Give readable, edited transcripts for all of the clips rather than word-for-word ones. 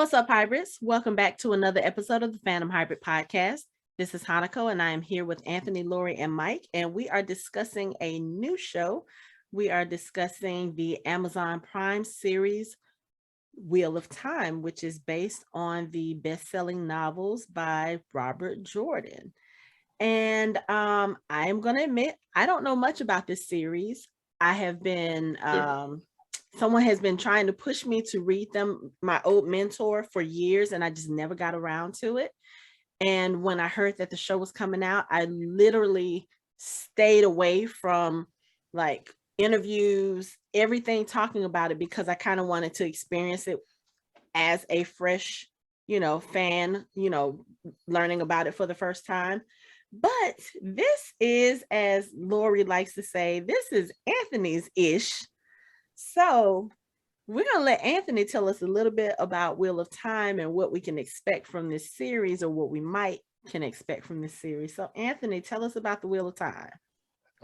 What's up, hybrids? Welcome back to another episode of the Fandom Hybrid Podcast. This is Hanako, and I am here with Anthony, Lori, and Mike, and we are discussing a new show. We are discussing the Amazon Prime series Wheel of Time, which is based on the best-selling novels by Robert Jordan. And I am going to admit, I don't know much about this series. I have been someone has been trying to push me to read them, my old mentor, for years, and I just never got around to it. And when I heard that the show was coming out, I literally stayed away from like interviews, everything talking about it, because I kind of wanted to experience it as a fresh, fan, learning about it for the first time. But this is, as Lori likes to say, this is Anthony's ish. So we're going to let Anthony tell us a little bit about Wheel of Time and what we can expect from this series, or what we might can expect from this series. So Anthony, tell us about the Wheel of Time.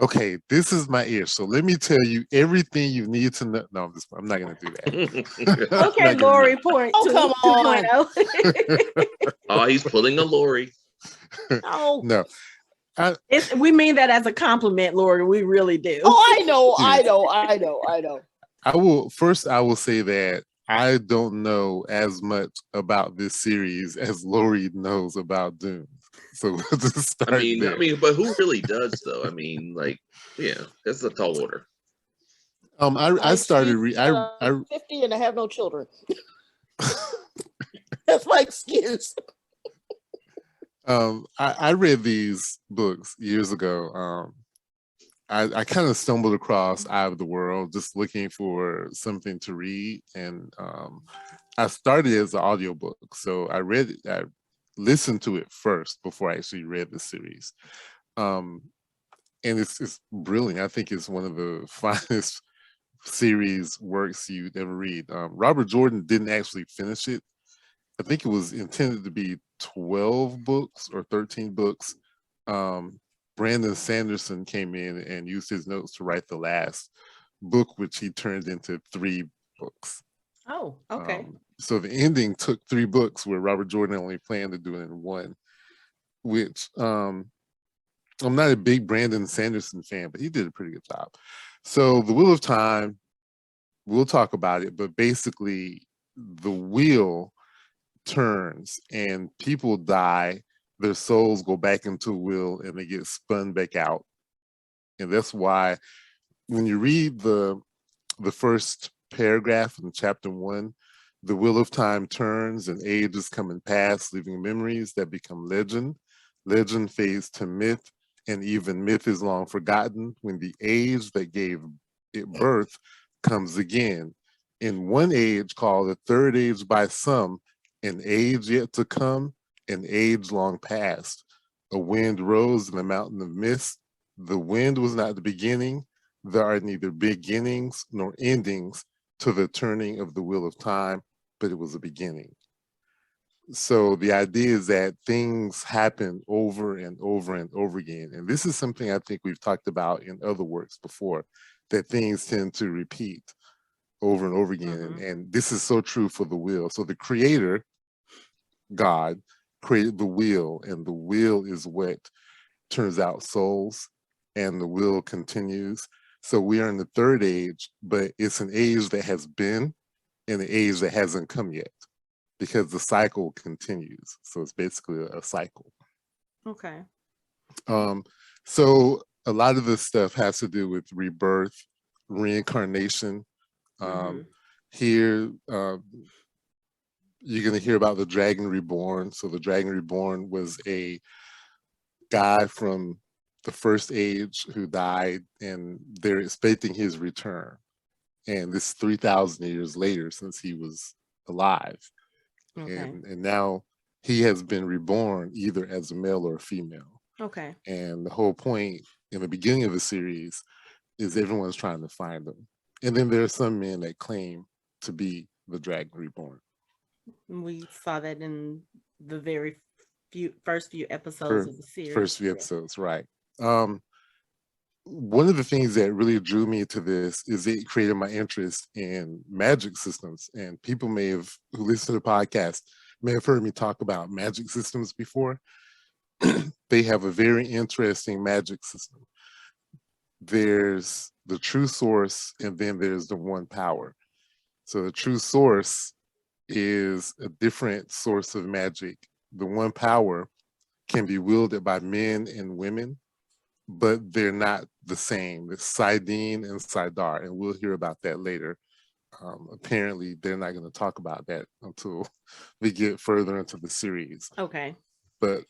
Okay, this is my ear. So let me tell you everything you need to know. No, I'm not going to do that. Okay, Lori, point two. Come on. 2.0. Oh, he's pulling a Lori. No. We mean that as a compliment, Lori. We really do. Oh, I know. I will say that I don't know as much about this series as Lori knows about Dune. So we'll just start there. But who really does though? That's a tall order. I started. I'm 50 and I have no children. That's my excuse. I read these books years ago. I kind of stumbled across Eye of the World just looking for something to read, and I started as an audiobook. So I listened to it first before I actually read the series. And it's brilliant. I think it's one of the finest series works you'd ever read. Robert Jordan didn't actually finish it. I think it was intended to be 12 books or 13 books. Brandon Sanderson came in and used his notes to write the last book, which he turned into 3 books. Oh, okay. So the ending took 3 books where Robert Jordan only planned to do it in 1, which I'm not a big Brandon Sanderson fan, but he did a pretty good job. So the Wheel of Time, we'll talk about it, but basically the wheel turns and people die, their souls go back into the wheel and they get spun back out. And that's why when you read the first paragraph in chapter 1, the wheel of time turns and ages come and pass, leaving memories that become legend. Legend fades to myth, and even myth is long forgotten when the age that gave it birth comes again. In one age called the third age by some, an age yet to come, an age long past. A wind rose in a mountain of mist. The wind was not the beginning. There are neither beginnings nor endings to the turning of the wheel of time, but it was a beginning. So the idea is that things happen over and over and over again. And this is something I think we've talked about in other works before, that things tend to repeat over and over again. Mm-hmm. And this is so true for the wheel. So the creator, God, created the wheel, and the wheel is what turns out souls, and the wheel continues. So we are in the third age, but it's an age that has been and an age that hasn't come yet, because the cycle continues. So it's basically a cycle. Okay. So a lot of this stuff has to do with rebirth, reincarnation. Here, you're going to hear about the Dragon Reborn. So the Dragon Reborn was a guy from the first age who died, and they're expecting his return. And this is 3,000 years later since he was alive. Okay. And now he has been reborn either as a male or a female. Okay. And the whole point in the beginning of the series is everyone's trying to find him. And then there are some men that claim to be the Dragon Reborn. We saw that in the first few episodes of the series. First few episodes, right. one of the things that really drew me to this is it created my interest in magic systems. And people who listen to the podcast, may have heard me talk about magic systems before. They have a very interesting magic system. There's the true source, and then there's the one power. So the true source is a different source of magic. The one power can be wielded by men and women, but they're not the same. It's Sidene and Sidar, and we'll hear about that later. Apparently, they're not going to talk about that until we get further into the series. Okay. But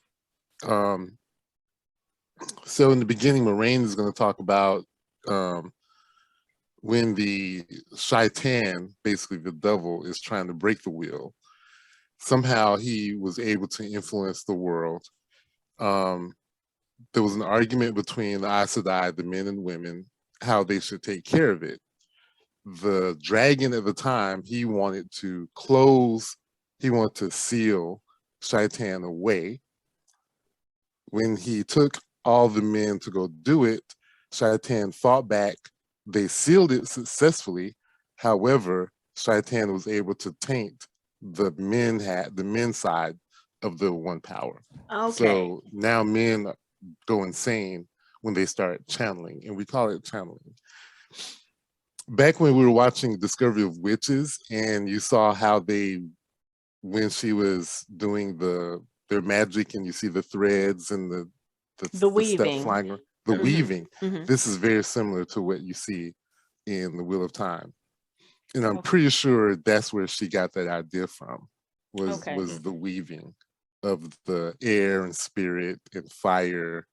so in the beginning, Moraine is going to talk about when the Shaitan, basically the devil, is trying to break the wheel. Somehow he was able to influence the world. There was an argument between the Aes Sedai, the men and women, how they should take care of it. The dragon at the time, he wanted to seal Shaitan away. When he took all the men to go do it, Shaitan fought back. They sealed it successfully. However, Shaitan was able to taint the men's side of the one power. Okay. So now men go insane when they start channeling, and we call it channeling. Back when we were watching Discovery of Witches, and you saw how when she was doing their magic, and you see the threads and the weaving, stuff flying, the weaving. Mhm. This is very similar to what you see in the Wheel of Time, and I'm Okay. pretty sure that's where she got that idea from. Okay. Was the weaving of the air and spirit and fire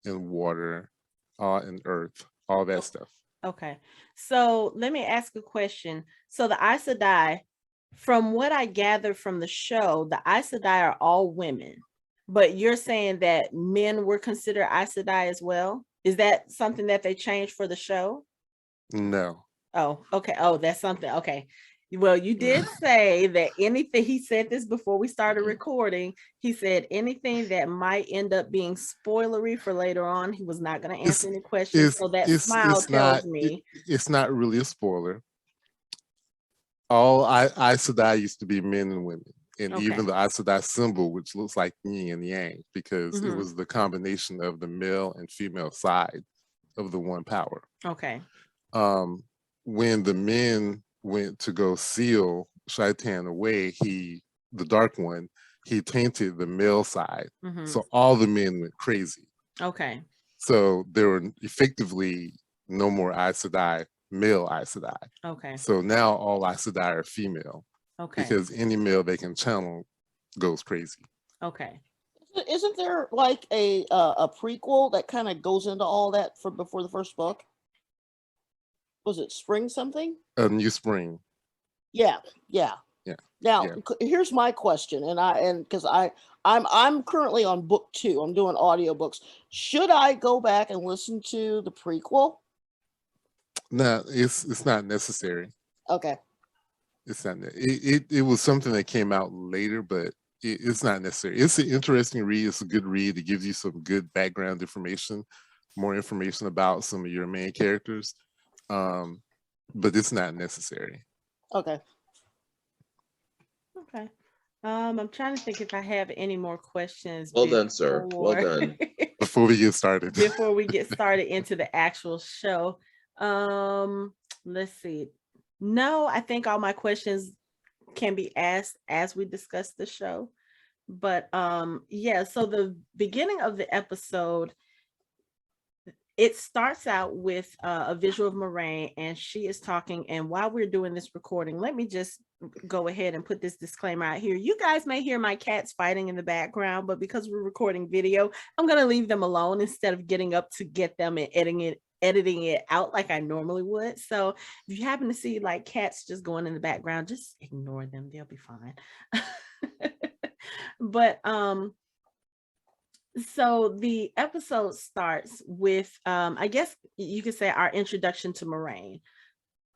and water, and earth, all that stuff. Okay. So let me ask a question. So the Aes Sedai, from what I gather from the show, the Aes Sedai are all women, but you're saying that men were considered Aes Sedai as well? Is that something that they changed for the show? No. Oh, okay. Oh, that's something. Okay. Well, you did say that anything, he said this before we started recording. He said anything that might end up being spoilery for later on, he was not going to answer any questions. So that smile tells me it's not really a spoiler. All Aes Sedai used to be men and women, and Okay. even the Aes Sedai symbol, which looks like yin and yang, because it Mhm. was the combination of the male and female side of the one power. Okay. When the men went to go seal Shaitan away, the Dark One, he tainted the male side. Mhm. So all the men went crazy. Okay. So there were effectively no more Aes Sedai, male Aes Sedai. Okay. So now all Aes Sedai are female, Okay. because any male they can channel goes crazy. Okay. Isn't there like a prequel that kind of goes into all that before the first book? Was it Spring something? A New Spring. Yeah. Yeah. Now, Yeah. here's my question, and because I'm currently on book 2. I'm doing audiobooks. Should I go back and listen to the prequel? No, it's not necessary. Okay. It's not. It was something that came out later, but it's not necessary. It's an interesting read. It's a good read. It gives you some good background information, more information about some of your main characters, but it's not necessary. Okay. Okay. I'm trying to think if I have any more questions. Well done, sir. Well done. Before we get started. Before we get started into the actual show. Let's see. No, I think all my questions can be asked as we discuss the show. But yeah, so the beginning of the episode, it starts out with a visual of Moraine, and she is talking. And while we're doing this recording, let me just go ahead and put this disclaimer out here. You guys may hear my cats fighting in the background, but because we're recording video, I'm going to leave them alone instead of getting up to get them and editing it out like I normally would. So if you happen to see like cats just going in the background, just ignore them. They'll be fine. But so the episode starts with I guess you could say our introduction to Moraine.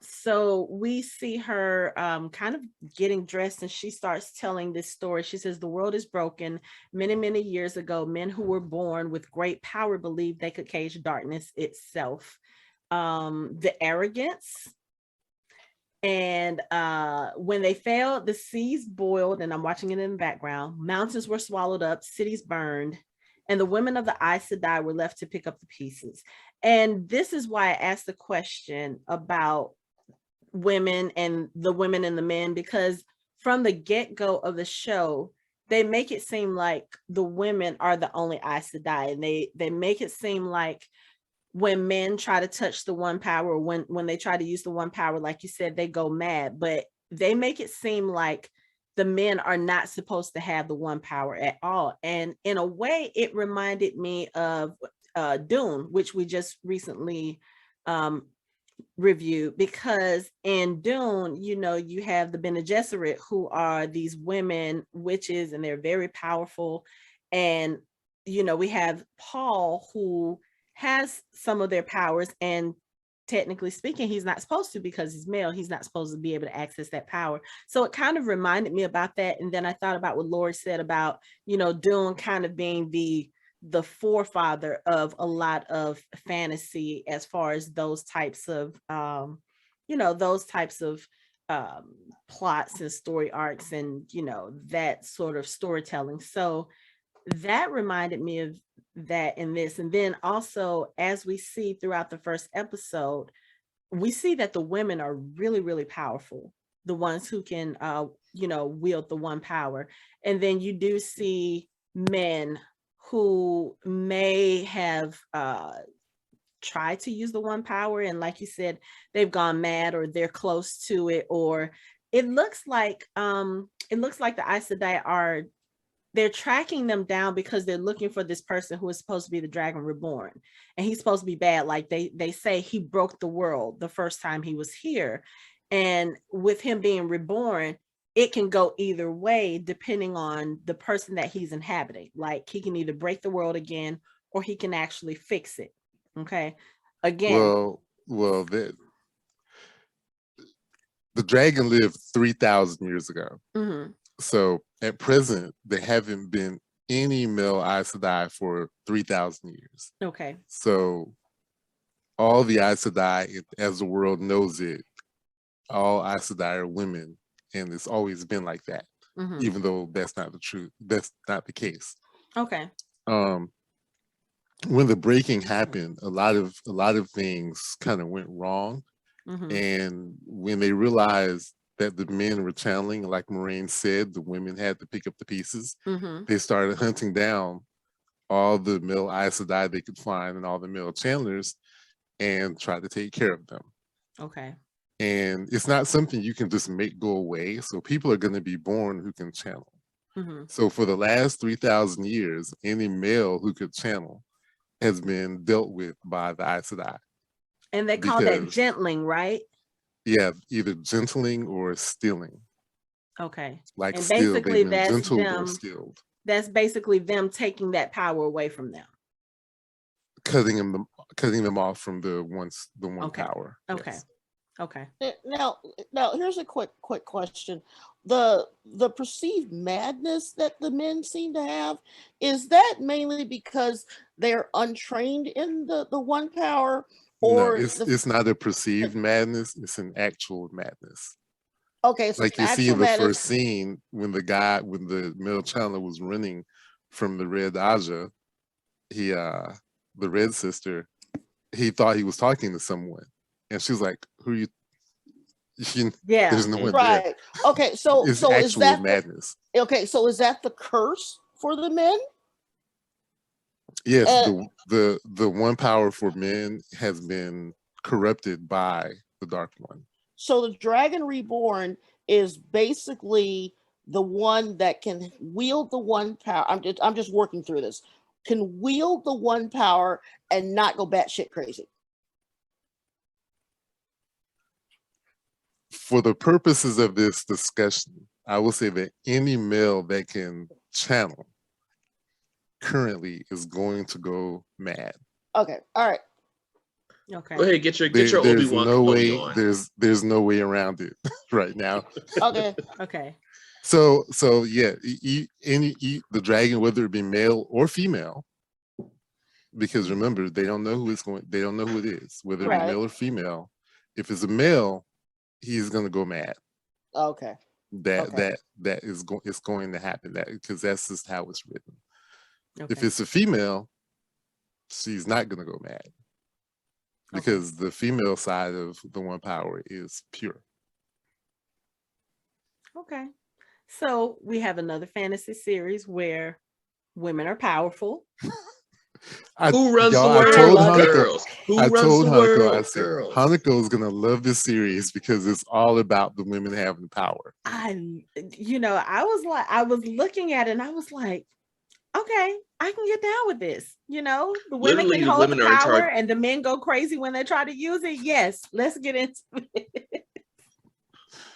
So we see her kind of getting dressed, and she starts telling this story. She says, the world is broken. Many, many years ago, men who were born with great power believed they could cage darkness itself. The arrogance. And when they failed, the seas boiled, and I'm watching it in the background. Mountains were swallowed up, cities burned, and the women of the Aes Sedai were left to pick up the pieces. And this is why I asked the question about women and the men, because from the get-go of the show, they make it seem like the women are the only Aes Sedai, and they make it seem like when men try to touch the one power, or when they try to use the one power, like you said, they go mad. But they make it seem like the men are not supposed to have the one power at all. And in a way, it reminded me of Dune, which we just recently reviewed, because in Dune, you have the Bene Gesserit, who are these women witches, and they're very powerful. And we have Paul, who has some of their powers, and technically speaking, he's not supposed to, because he's male. He's not supposed to be able to access that power. So it kind of reminded me about that. And then I thought about what Lori said about Dune kind of being the forefather of a lot of fantasy, as far as those types of plots and story arcs, and that sort of storytelling. So that reminded me of that in this. And then also, as we see throughout the first episode, we see that the women are really, really powerful, the ones who can wield the one power. And then you do see men who may have tried to use the one power, and like you said, they've gone mad, or they're close to it, or it looks like the Aes Sedai they're tracking them down, because they're looking for this person who is supposed to be the Dragon Reborn, and he's supposed to be bad. Like they say, he broke the world the first time he was here, and with him being reborn, it can go either way depending on the person that he's inhabiting. Like, he can either break the world again, or he can actually fix it. Okay, again. Well, the dragon lived 3,000 years ago. Mm-hmm. So at present, there haven't been any male Aes Sedai for 3,000 years. Okay. So all the Aes Sedai, as the world knows it, all Aes Sedai are women, and it's always been like that. Mm-hmm. Even though that's not the truth. That's not the case. Okay. When the breaking happened, a lot of things kind of went wrong. Mm-hmm. And when they realized that the men were channeling, like Moraine said, the women had to pick up the pieces. Mm-hmm. They started hunting down all the male Aes Sedai they could find, and all the male channelers, and try to take care of them. Okay. And it's not something you can just make go away. So people are going to be born who can channel. Mm-hmm. So for the last 3,000 years, any male who could channel has been dealt with by the Aes Sedai. And they call that gentling, right? Yeah, either gentling or stealing. Okay. Like, and still, basically that's gentled them, or stilled. That's basically them taking that power away from them. Cutting them off from the one okay. power. Okay. Yes. Okay. Now here's a quick question. The perceived madness that the men seem to have, is that mainly because they're untrained in the one power? Or no, it's not a perceived madness, it's an actual madness. Okay, so like you see in the first scene, when the male channeler was running from the Red Aja, the Red Sister, he thought he was talking to someone, and she was like, "Who are you?" There's no one right. there. Okay, so it's so actual is that madness? So is that the curse for the men? Yes, the one power for men has been corrupted by the Dark One. So the Dragon Reborn is basically the one that can wield the one power. I'm just working through this. Can wield the one power and not go batshit crazy. For the purposes of this discussion, I will say that any male that can channel currently is going to go mad. Okay, all right. Okay. Go ahead, get your There's Obi-Wan no Kenobi way. on. There's no way around it right now. Okay. Okay. So yeah, the dragon, whether it be male or female, because remember they don't know who it's going. They don't know who it is, whether it be Right. male or female. If it's a male, he's gonna go mad. Okay. That Okay. that is going. It's going to happen. That because that's just how it's written. Okay. If it's a female, she's not gonna go mad because the female side of the one power is pure. Okay. So we have another fantasy series where women are powerful. Who runs the y'all, I world, told love it. Hanako, girls? Who I runs told the Hanako, I world, said, girls? Hanako is gonna love this series because it's all about the women having power. I was looking at it and I was like, okay, I can get down with this. The women Literally, can the hold the women are in power charge. and the men go crazy when they try to use it. Yes, let's get into it.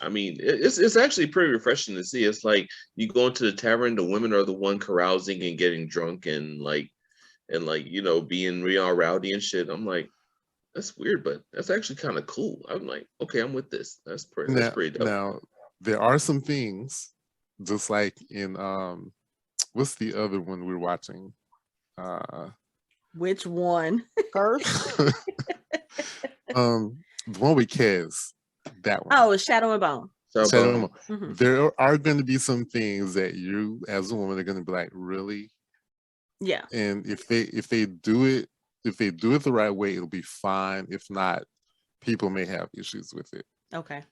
I mean, it's actually pretty refreshing to see. It's like you go into the tavern, the women are the one carousing and getting drunk and being real rowdy and shit. I'm like, that's weird, but that's actually kind of cool. I'm like, okay, I'm with this. That's pretty dope. Now there are some things, just like in what's the other one we're watching? Which one? Curse. The one with Kez, that one. Oh, Shadow and Bone. Shadow Moon. Mhm. There are going to be some things that you, as a woman, are going to be like, really? Yeah. And if they do it the right way, it'll be fine. If not, people may have issues with it. Okay.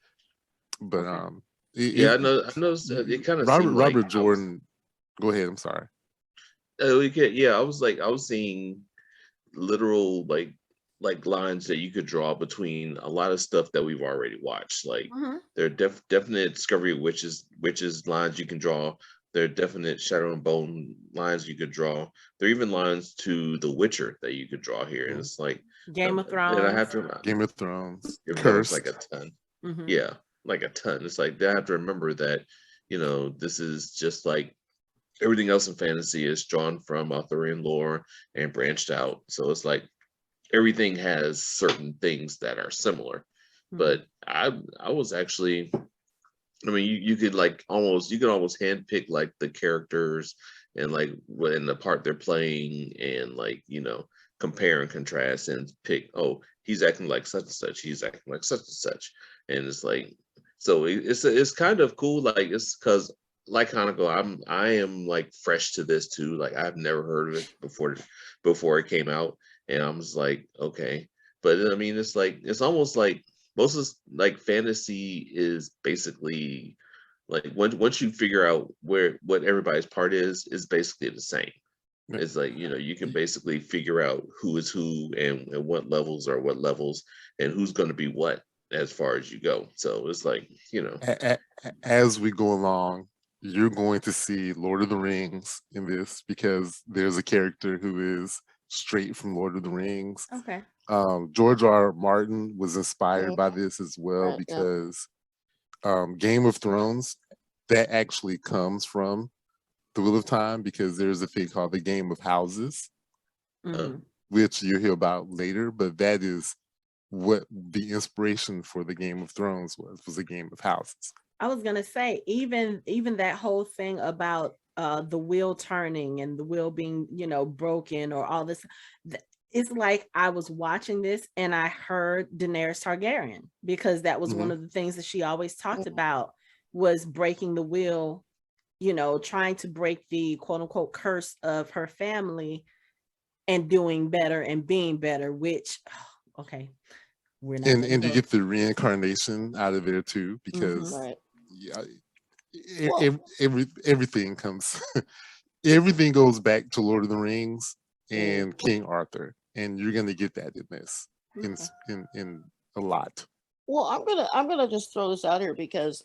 But Okay. I know. It kind of Robert Jordan. Go ahead. I'm sorry. I was seeing literal like lines that you could draw between a lot of stuff that we've already watched. Like Mhm. there are definite Discovery of Witches lines you can draw. There are definite Shadow and Bone lines you could draw. There are even lines to The Witcher that you could draw here, and it's like Game of and I have Thrones. to Game of Thrones. Game of Thrones Cursed. like a ton. Mhm. Yeah, like a ton. It's like they have to remember that this is just like everything else in fantasy is drawn from Arthurian lore and branched out. So it's like everything has certain things that are similar. Mhm. But I was actually, I mean, you could almost handpick like the characters and like when the part they're playing and like compare and contrast and pick, oh, he's acting like such and such, he's acting like such and such, and it's like, so it's kind of cool. Like it's because like Hanako, I am like fresh to this too. Like I've never heard of it before it came out, and I'm just like, okay. But I mean, it's like it's almost like most of like fantasy is basically like once you figure out what everybody's part is basically the same. Yeah. It's like you can basically figure out who is who and what levels are what levels and who's going to be what as far as you go. So it's like As we go along, you're going to see Lord of the Rings in this because there's a character who is straight from Lord of the Rings. Okay. George R. Martin was inspired by Mhm. this as well Right, yeah. because Game of Thrones, that actually comes from The Wheel of Time because there's a thing called the Game of Houses, Mhm. which you'll hear about later, but that is what the inspiration for the Game of Thrones was a game of houses. I was gonna say, even that whole thing about the wheel turning and the wheel being, broken or all this. It's like I was watching this and I heard Daenerys Targaryen because that was one of the things that she always talked Mhm. about was breaking the wheel, trying to break the quote unquote curse of her family and doing better and being better, which okay, we're not And gonna you go. get the reincarnation out of there too Mhm. because Right. yeah, Well- everything comes everything goes back to Lord of the Rings and King Arthur, and you're gonna get that in this Okay. in a lot. Well, I'm gonna just throw this out here because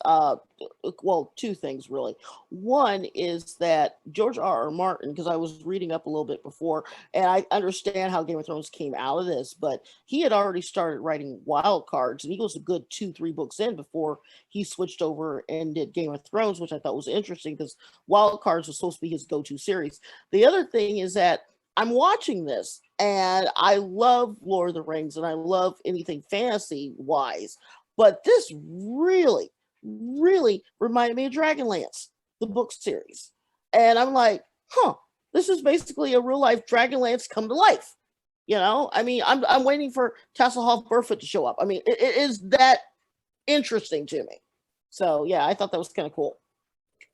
well, two things really. One is that George R. R. Martin, because I was reading up a little bit before, and I understand how Game of Thrones came out of this, but he had already started writing Wild Cards, and he was a good 2-3 books in before he switched over and did Game of Thrones, which I thought was interesting because Wild Cards was supposed to be his go-to series. The other thing is that I'm watching this. And I love Lord of the Rings and I love anything fantasy wise, but this really, really reminded me of Dragonlance, the book series. And I'm like, this is basically a real life Dragonlance come to life. I mean, I'm waiting for Tasselhoff Burfoot to show up. I mean, it is that interesting to me. So yeah, I thought that was kind of cool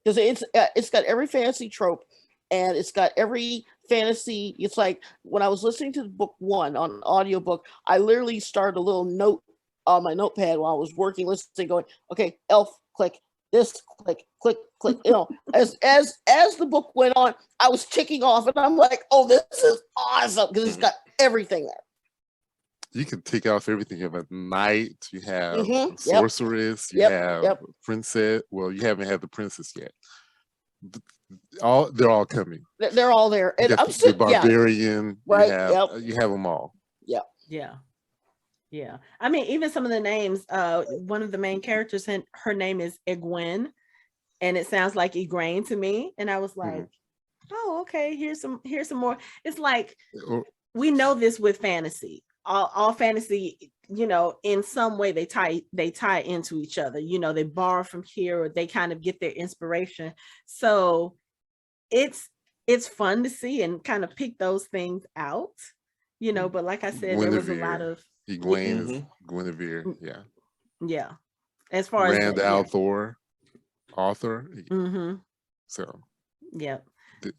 because it's got every fantasy trope and it's got every fantasy. It's like when I was listening to the book one on an audiobook, I literally started a little note on my notepad while I was working, listening, going, okay, elf, click, this, click, click, click. As the book went on, I was ticking off and I'm like, oh, this is awesome because it's got everything there. You can take off everything. You have a knight, you have Yep. sorceress, you have princess. Well, you haven't had the princess yet. They're all coming. They're all there. And I'm the barbarian, right. You have them all. Yeah. I mean, even some of the names, one of the main characters, her name is Egwene, and it sounds like Igraine to me. And I was like, oh, okay, here's some more. It's like, we know this with fantasy. All fantasy, in some way they tie into each other. They borrow from here, or they kind of get their inspiration. So it's fun to see and kind of pick those things out, but like I said, there was a lot of Egwene is Guinevere. Yeah. As far as Rand al'Thor, author. So yeah,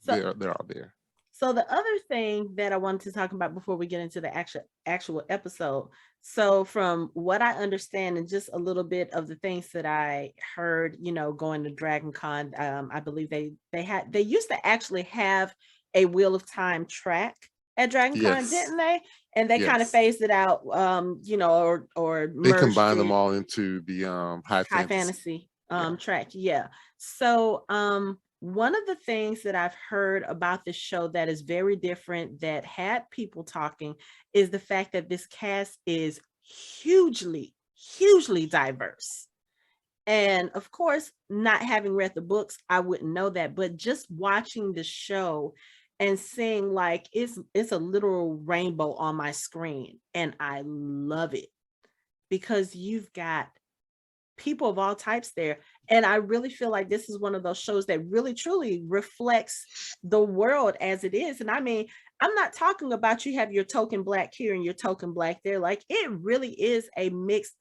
they're all there. So the other thing that I wanted to talk about before we get into the actual episode. So from what I understand and just a little bit of the things that I heard, going to Dragon Con, I believe they used to actually have a Wheel of Time track at Dragon Con, didn't they? And they kind of phased it out, or they combined them all into the high fantasy track. Yeah. So one of the things that I've heard about this show that is very different, that had people talking, is the fact that this cast is hugely, hugely diverse. And of course, not having read the books, I wouldn't know that, but just watching the show and seeing like it's a literal rainbow on my screen, and I love it because you've got people of all types there. And I really feel like this is one of those shows that really truly reflects the world as it is. And I mean, I'm not talking about you have your token Black here and your token Black there. Like, it really is a mixed,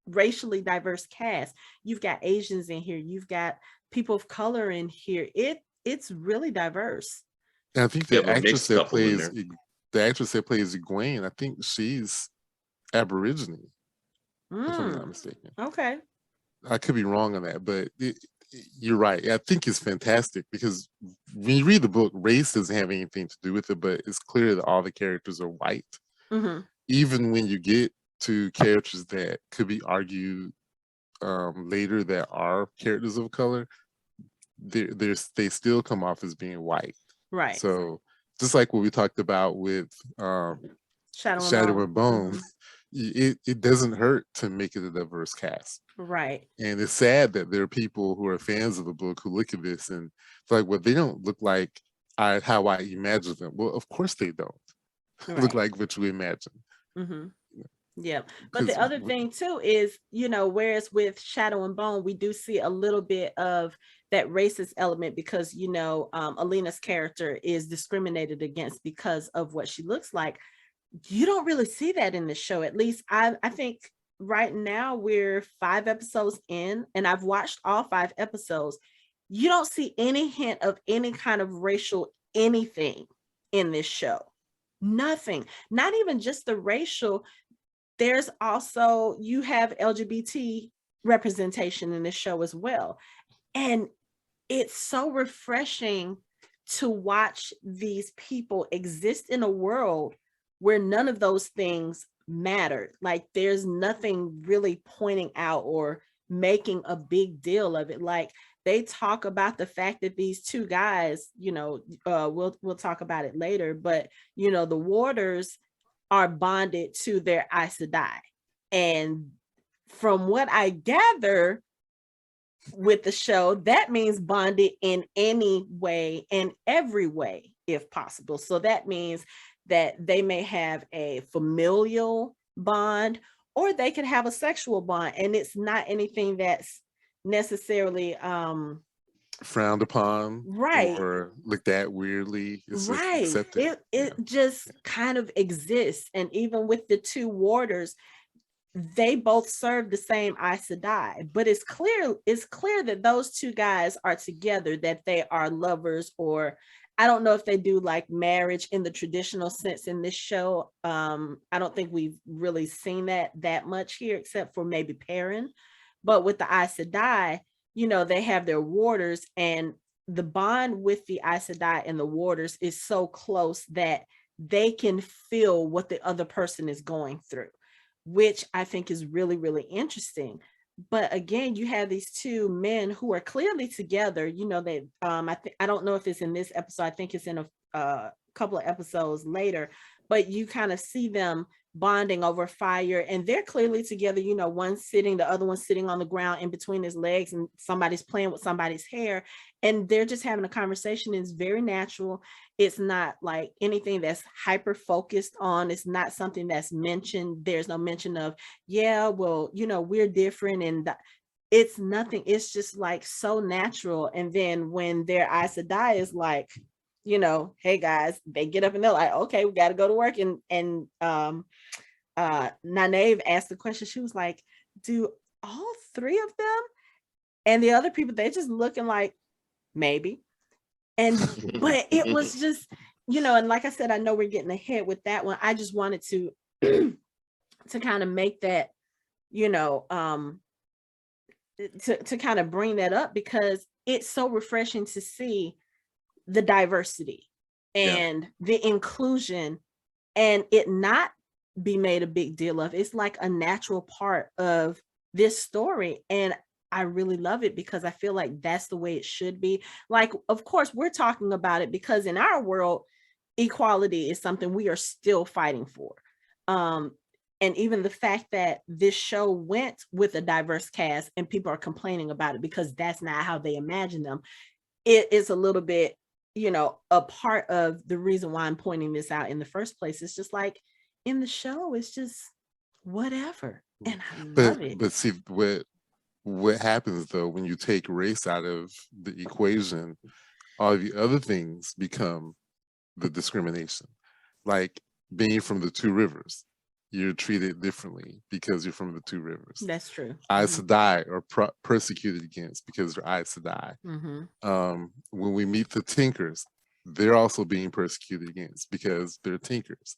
racially diverse cast. You've got Asians in here, you've got people of color in here. It's really diverse. And I think the actress that plays Egwene, I think she's Aborigine. If I'm not mistaken. Okay. I could be wrong on that, but you're right. I think it's fantastic because when you read the book, race doesn't have anything to do with it, but it's clear that all the characters are white. Even when you get to characters that could be argued later that are characters of color, they still come off as being white. Right. So just like what we talked about with Shadow and Bone, it doesn't hurt to make it a diverse cast. Right. And it's sad that there are people who are fans of the book who look at this and it's like, well, they don't look like how I imagine them. Well, of course they don't look like what you imagine. Yeah. But the other thing too is, whereas with Shadow and Bone, we do see a little bit of that racist element because, Alina's character is discriminated against because of what she looks like. You don't really see that in the show. At least I think right now we're 5 episodes in and I've watched all 5 episodes. You don't see any hint of any kind of racial anything in this show. Nothing. Not even just the racial. There's also, you have LGBT representation in this show as well. And it's so refreshing to watch these people exist in a world where none of those things mattered. Like, there's nothing really pointing out or making a big deal of it. Like, they talk about the fact that these 2 guys, we'll talk about it later, but the warders are bonded to their Aes Sedai. And from what I gather with the show, that means bonded in any way, in every way, if possible. So that means that they may have a familial bond, or they could have a sexual bond, and it's not anything that's necessarily frowned upon right. or looked at weirdly. It's just Right. accepted. It just kind of exists. And even with the two warders, they both serve the same Aes Sedai, but it's clear that those two guys are together, that they are lovers, or I don't know if they do like marriage in the traditional sense in this show. I don't think we've really seen that much here, except for maybe Perrin. But with the Aes Sedai, they have their warders, and the bond with the Aes Sedai and the warders is so close that they can feel what the other person is going through, which I think is really, really interesting. But again, you have these two men who are clearly together. They I don't know if it's in this episode. I think it's in a couple of episodes later, but you kind of see them bonding over fire, and they're clearly together. One sitting, the other one sitting on the ground in between his legs, and somebody's playing with somebody's hair, and they're just having a conversation. It's very natural. It's not like anything that's hyper focused on. It's not something that's mentioned. There's no mention of, yeah, well, we're different, and it's nothing. It's just like so natural. And then when their Aes Sedai is like, hey guys, they get up and they're like, okay, we got to go to work. And Nynaeve asked the question. She was like, do all three of them? And the other people, they just looking like, maybe. But it was just, and like I said, I know we're getting ahead with that one. I just wanted to to kind of make that, to kind of bring that up, because it's so refreshing to see the diversity and the inclusion, and it not be made a big deal of. It's like a natural part of this story, and I really love it, because I feel like that's the way it should be. Like, of course, we're talking about it because in our world, equality is something we are still fighting for. And even the fact that this show went with a diverse cast and people are complaining about it because that's not how they imagine them, it is a little bit, a part of the reason why I'm pointing this out in the first place. It's just like, in the show, it's just whatever. And I love it. But see, what happens though when you take race out of the equation, all the other things become the discrimination. Like being from the two rivers, you're treated differently because you're from the two rivers. That's true. Aes Sedai are persecuted against because they're Aes Sedai. When we meet the Tinkers, they're also being persecuted against because they're Tinkers.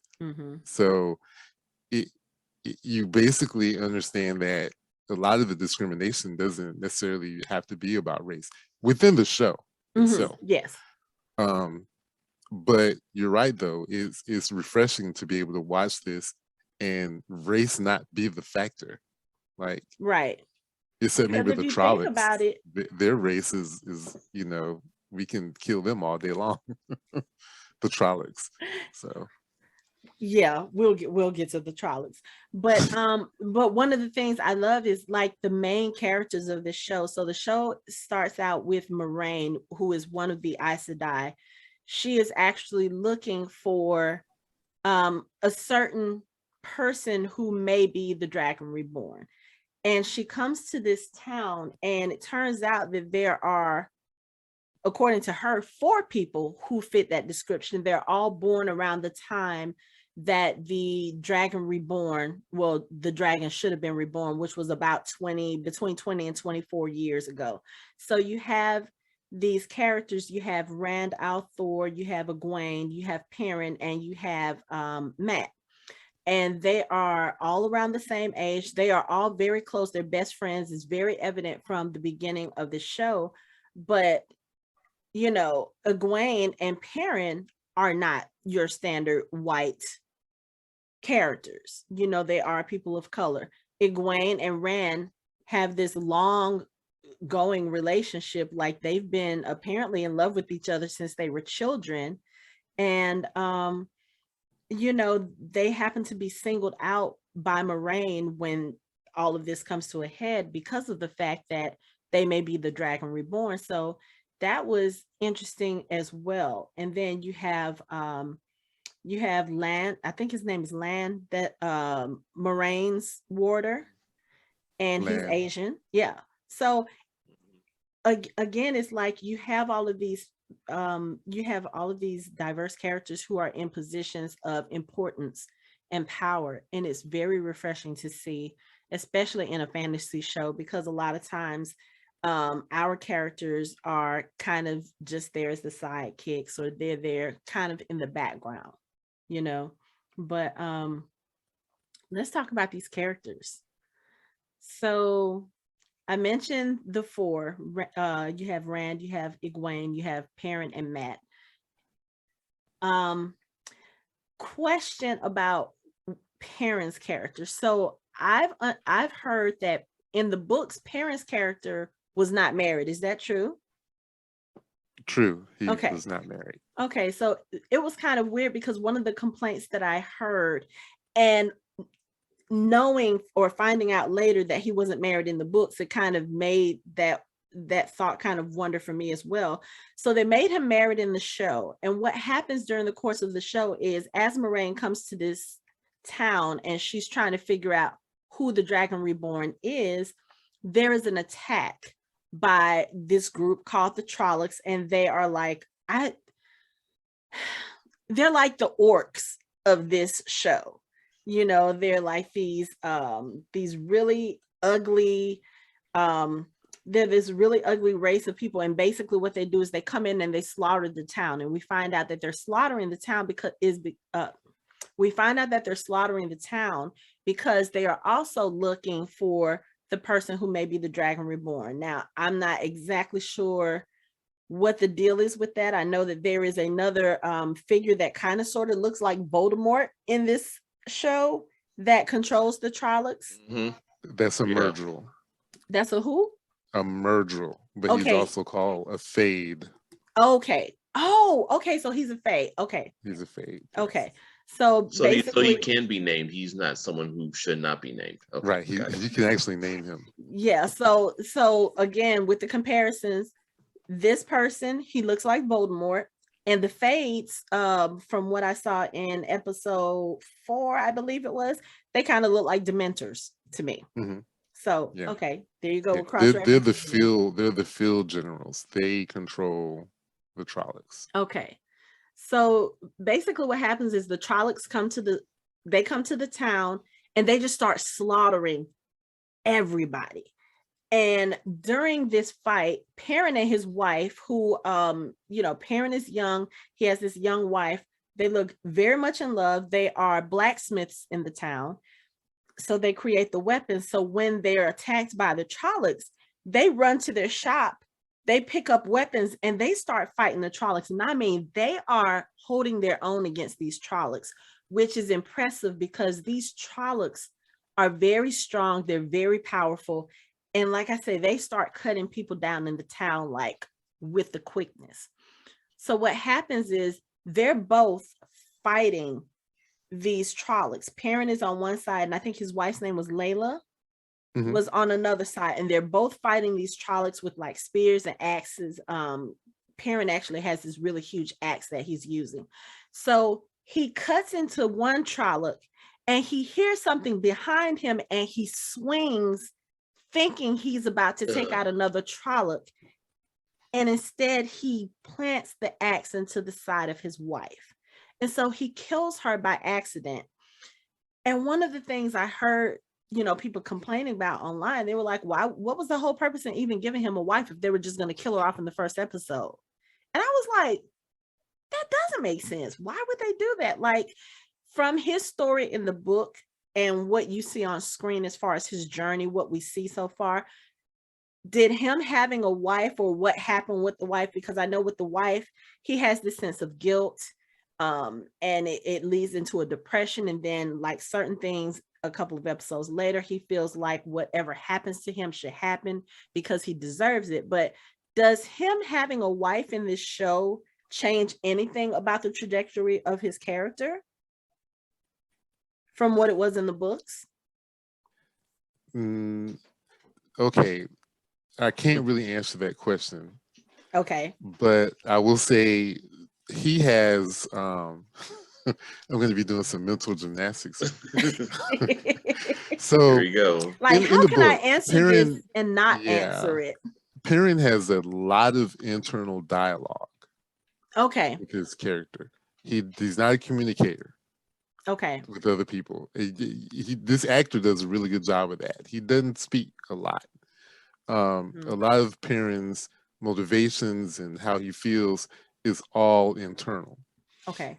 So you basically understand that a lot of the discrimination doesn't necessarily have to be about race within the show itself. Yes. But you're right though, it's refreshing to be able to watch this and race not be the factor. Like, right. Except Because maybe the if you think Trollocs, about it, their race is we can kill them all day long. The Trollocs. So yeah, we'll get to the Trollocs. But one of the things I love is like the main characters of the show. So the show starts out with Moraine, who is one of the Aes Sedai. She is actually looking for a certain person who may be the Dragon Reborn. And she comes to this town, and it turns out that there are, according to her, 4 people who fit that description. They're all born around the time that the Dragon Reborn, well, the dragon should have been reborn, which was about between 20 and 24 years ago. So you have these characters. You have Rand al'Thor, you have Egwene, you have Perrin, and you have Mat. And they are all around the same age. They are all very close. They're best friends. It's very evident from the beginning of the show. But, Egwene and Perrin are not your standard white characters. They are people of color. Egwene and Rand have this long going relationship. Like, they've been apparently in love with each other since they were children. And, they happen to be singled out by Moraine when all of this comes to a head because of the fact that they may be the Dragon Reborn. So that was interesting as well. And then you have You have Land, I think his name is Land, that Moraine's warder, and he's Land. Asian. Yeah. So again, it's like you have all of these diverse characters who are in positions of importance and power, and it's very refreshing to see, especially in a fantasy show, because a lot of times our characters are kind of just there as the sidekicks, or they're there kind of in the background, you know. But let's talk about these characters. So I mentioned the four. You have Rand, you have Egwene, you have Perrin, and Matt. Um, Question about Perrin's character. So I've heard that in the books, Perrin's character was not married. Is that true? True. He Okay. was not married. Okay, so it was kind of weird because one of the complaints that I heard, and knowing or finding out later that he wasn't married in the books, it kind of made that thought kind of wonder for me as well. So they made him married in the show, and what happens during the course of the show is, as Moraine comes to this town and she's trying to figure out who the Dragon Reborn is, there is an attack by this group called the Trollocs, and they are like, they're like the orcs of this show. You know, they're like these really ugly, they're this really ugly race of people, and basically what they do is they come in and they slaughter the town, and we find out that they're slaughtering the town because they are also looking for the person who may be the Dragon Reborn. Now, I'm not exactly sure what the deal is with that. I know that there is another figure that kind of sort of looks like Voldemort in this show that controls the Trollocs. Mhm. That's a Yeah. Murdrel. That's a who? A Murdrel, but he's Okay. also called a Fade. Okay. Oh, okay. So he's a Fae. Okay. He's a Fade. yes. Okay. So So he basically, can be named. He's not someone who should not be named. Okay, Right. got it. You can actually name him. yeah. So again, with the comparisons, this person, he looks like Voldemort, and the Fades, from what I saw in episode 4, I believe it was, they kind of look like Dementors to me. Mhm. So Yeah. okay, there you go. Yeah, Cross they're the field generals. They control the Trollocs. Okay. So basically what happens is the Trollocs come to the town, and they just start slaughtering everybody. And during this fight, Perrin and his wife, who Perrin is young, he has this young wife. They look very much in love. They are blacksmiths in the town. So they create the weapons. So when they're attacked by the Trollocs, they run to their shop, they pick up weapons, and they start fighting the Trollocs. And I mean, they are holding their own against these Trollocs, which is impressive because these Trollocs are very strong. They're very powerful. And like I said, they start cutting people down in the town, like with the quickness. So what happens is they're both fighting these Trollocs. Perrin is on one side, and I think his wife's name was Layla, Mhm. was on another side, and they're both fighting these Trollocs with like spears and axes. Perrin actually has this really huge axe that he's using. So he cuts into one Trolloc, and he hears something behind him, and he swings, thinking he's about to take out another Trolloc. And instead, he plants the axe into the side of his wife. And so he kills her by accident. And one of the things I heard, people complaining about online, they were like, what was the whole purpose in even giving him a wife if they were just going to kill her off in the first episode? And I was like, that doesn't make sense. Why would they do that? Like, from his story in the book and what you see on screen as far as his journey, what we see so far, did him having a wife, or what happened with the wife? Because I know with the wife, he has this sense of guilt, and it leads into a depression. And then, like, certain things a couple of episodes later, he feels like whatever happens to him should happen because he deserves it. But does him having a wife in this show change anything about the trajectory of his character from what it was in the books? Okay, I can't really answer that question, Okay. but I will say he has I'm going to be doing some mental gymnastics. There So you go. Like, in how the can I book, answer this Perrin, and not yeah, answer it? Perrin has a lot of internal dialogue Okay. with his character. He's not a communicator Okay. with other people. This actor does a really good job of that. He doesn't speak a lot. A lot of Perrin's motivations and how he feels is all internal. Okay.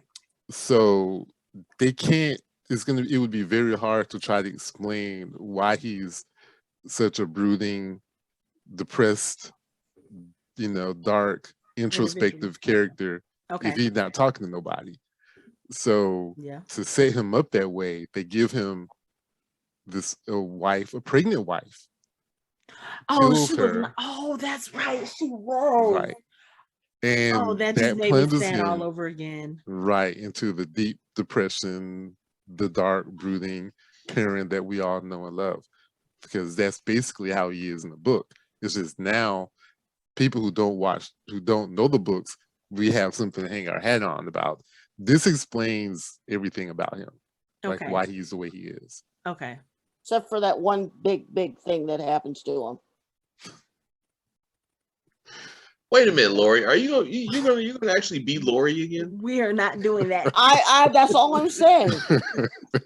So they can't. It would be very hard to try to explain why he's such a brooding, depressed, dark, introspective character Okay. if he's not talking to nobody. So Yeah. to set him up that way, they give him a pregnant wife. Oh, Kills she was. her. Oh, that's right. She was. Right. And Oh, that just made me plunges sad all him over again. right into the deep depression, the dark, brooding parent that we all know and love. Because that's basically how he is in the book. It's just now people who don't know the books, we have something to hang our hat on about. This explains everything about him, like Okay. why he's the way he is. Okay. Except for that one big thing that happens to him. Wait a minute, Lori. Are you gonna actually be Lori again? We are not doing that. I that's all I'm saying.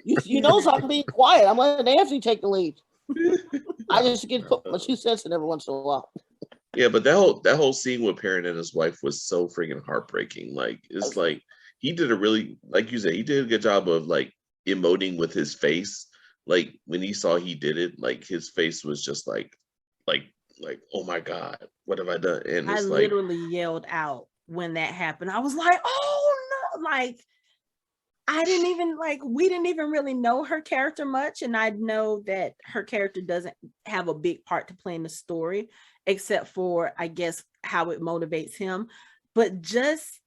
You know, so I'm being quiet. I'm letting Anthony take the lead. I just get put my 2 cents in every once in a while. Yeah, but that whole scene with Perrin and his wife was so freaking heartbreaking. Like, it's like he did a really, like you said, he did a good job of like emoting with his face. Like when he saw he did it, like his face was just like, oh my God, what have I done? And I it's like, literally yelled out when that happened. I was like, oh no, like we didn't even really know her character much. And I know that her character doesn't have a big part to play in the story, except for, I guess, how it motivates him. But just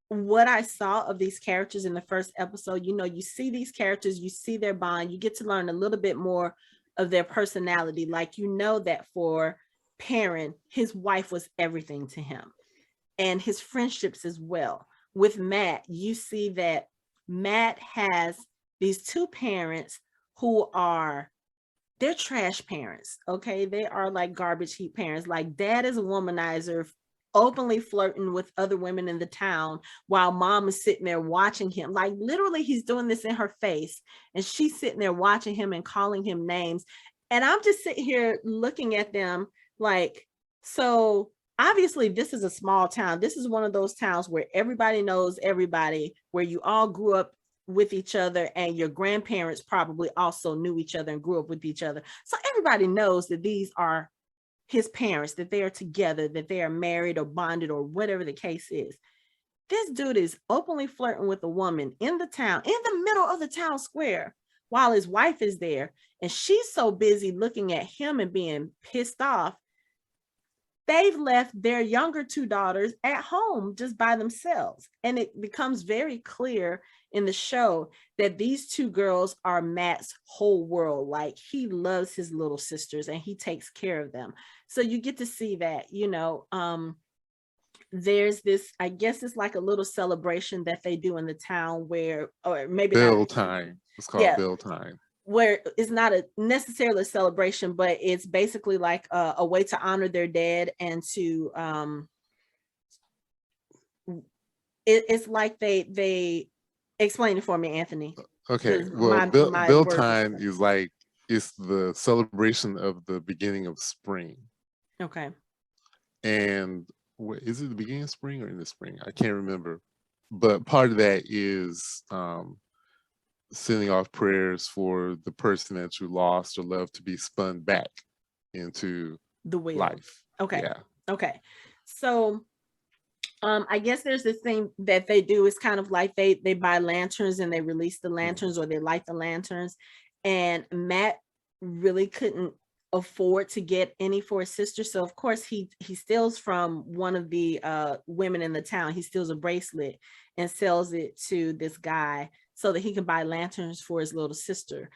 what I saw of these characters in the first episode, you see these characters, you see their bond, you get to learn a little bit more of their personality. Like, that for Perrin, his wife was everything to him, and his friendships as well. With Matt, you see that Matt has these 2 parents who they're trash parents. Okay. They are like garbage heap parents. Like, dad is a womanizer, openly flirting with other women in the town while mom is sitting there watching him. Like, literally he's doing this in her face and she's sitting there watching him and calling him names. And I'm just sitting here looking at them like, so obviously this is a small town. This is one of those towns where everybody knows everybody, where you all grew up with each other and your grandparents probably also knew each other and grew up with each other. So everybody knows that these are his parents, that they are together, that they are married or bonded or whatever the case is. This dude is openly flirting with a woman in the town, in the middle of the town square, while his wife is there. And she's so busy looking at him and being pissed off, they've left their younger 2 daughters at home just by themselves. And it becomes very clear in the show that these 2 girls are Matt's whole world. Like, he loves his little sisters and he takes care of them. So you get to see that, there's this, I guess it's like a little celebration that they do in the town where, or maybe Bell time. It's called Bell time. Where it's not necessarily a celebration, but it's basically like a way to honor their dad and to it's like they explain it for me, Anthony. Okay, well, Bell time is like, it's the celebration of the beginning of spring. Okay. And is it the beginning of spring or in the spring? I can't remember. But part of that is sending off prayers for the person that you lost or loved to be spun back into the wheel. Life. Okay. Yeah. Okay. So I guess there's this thing that they do. It's kind of like they buy lanterns and they release the lanterns, or they light the lanterns. And Matt really couldn't afford to get any for his sister. So of course he steals from one of the women in the town. He steals a bracelet and sells it to this guy so that he can buy lanterns for his little sister,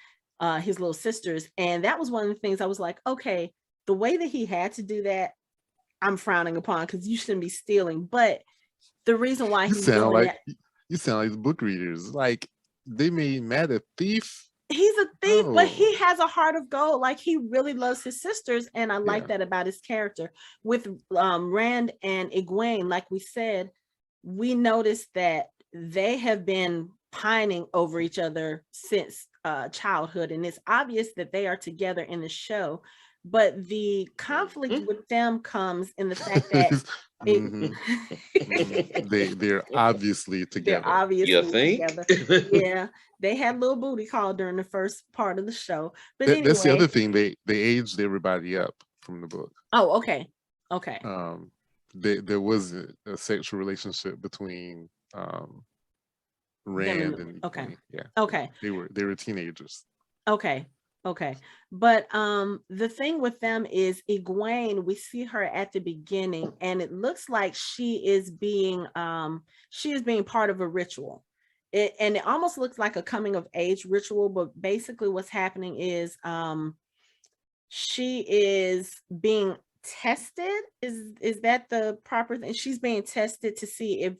his little sisters. And that was one of the things I was like, okay, the way that he had to do that, I'm frowning upon, because you shouldn't be stealing. But the reason why he's doing that, You sound like the book readers. Like they made Matt a thief. He's a thief, but he Oh. has a heart of gold. Like he really loves his sisters, and I like Yeah. that about his character. With Rand and Egwene, like we said, we noticed that they have been pining over each other since childhood, and it's obvious that they are together in the show. But the conflict with them comes in the fact that it, Mhm. They're obviously they're together. You obviously think? together. Yeah, they had little booty call during the first part of the show. But That's the anyway, other thing. They aged everybody up from the book. oh, okay. There was a sexual relationship between Rand and okay. Egwene. Yeah. Okay. They were teenagers. Okay. But the thing with them is Egwene, we see her at the beginning, and it looks like she is being part of a ritual. And it almost looks like a coming of age ritual, but basically what's happening is she is being tested. Is that the proper thing? She's being tested to see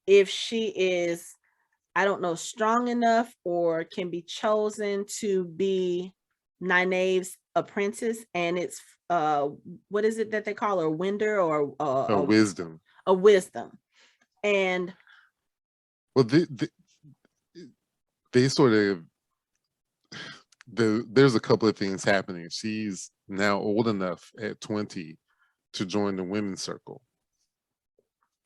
if she is, I don't know, strong enough or can be chosen to be Nynaeve's apprentice. And it's what is it that they call her, a winder or A wisdom. a wisdom. And well, they sort of there's a couple of things happening. She's now old enough at 20 to join the women's circle.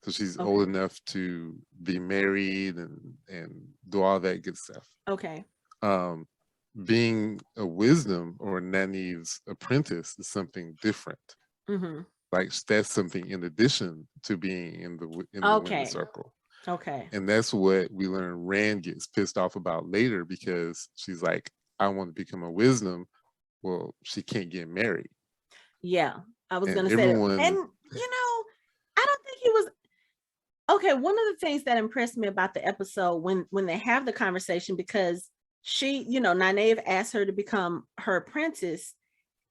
So she's old enough to be married and do all that good stuff. Okay. Being a wisdom or Nynaeve's apprentice is something different. Mm-hmm. Like that's something in addition to being in the women's circle. Okay. And that's what we learn Rand gets pissed off about later, because she's like, I want to become a wisdom. Well, she can't get married. Yeah, I was going to say that. And, I don't think he was. Okay, one of the things that impressed me about the episode when they have the conversation, because she, Nynaeve asked her to become her apprentice,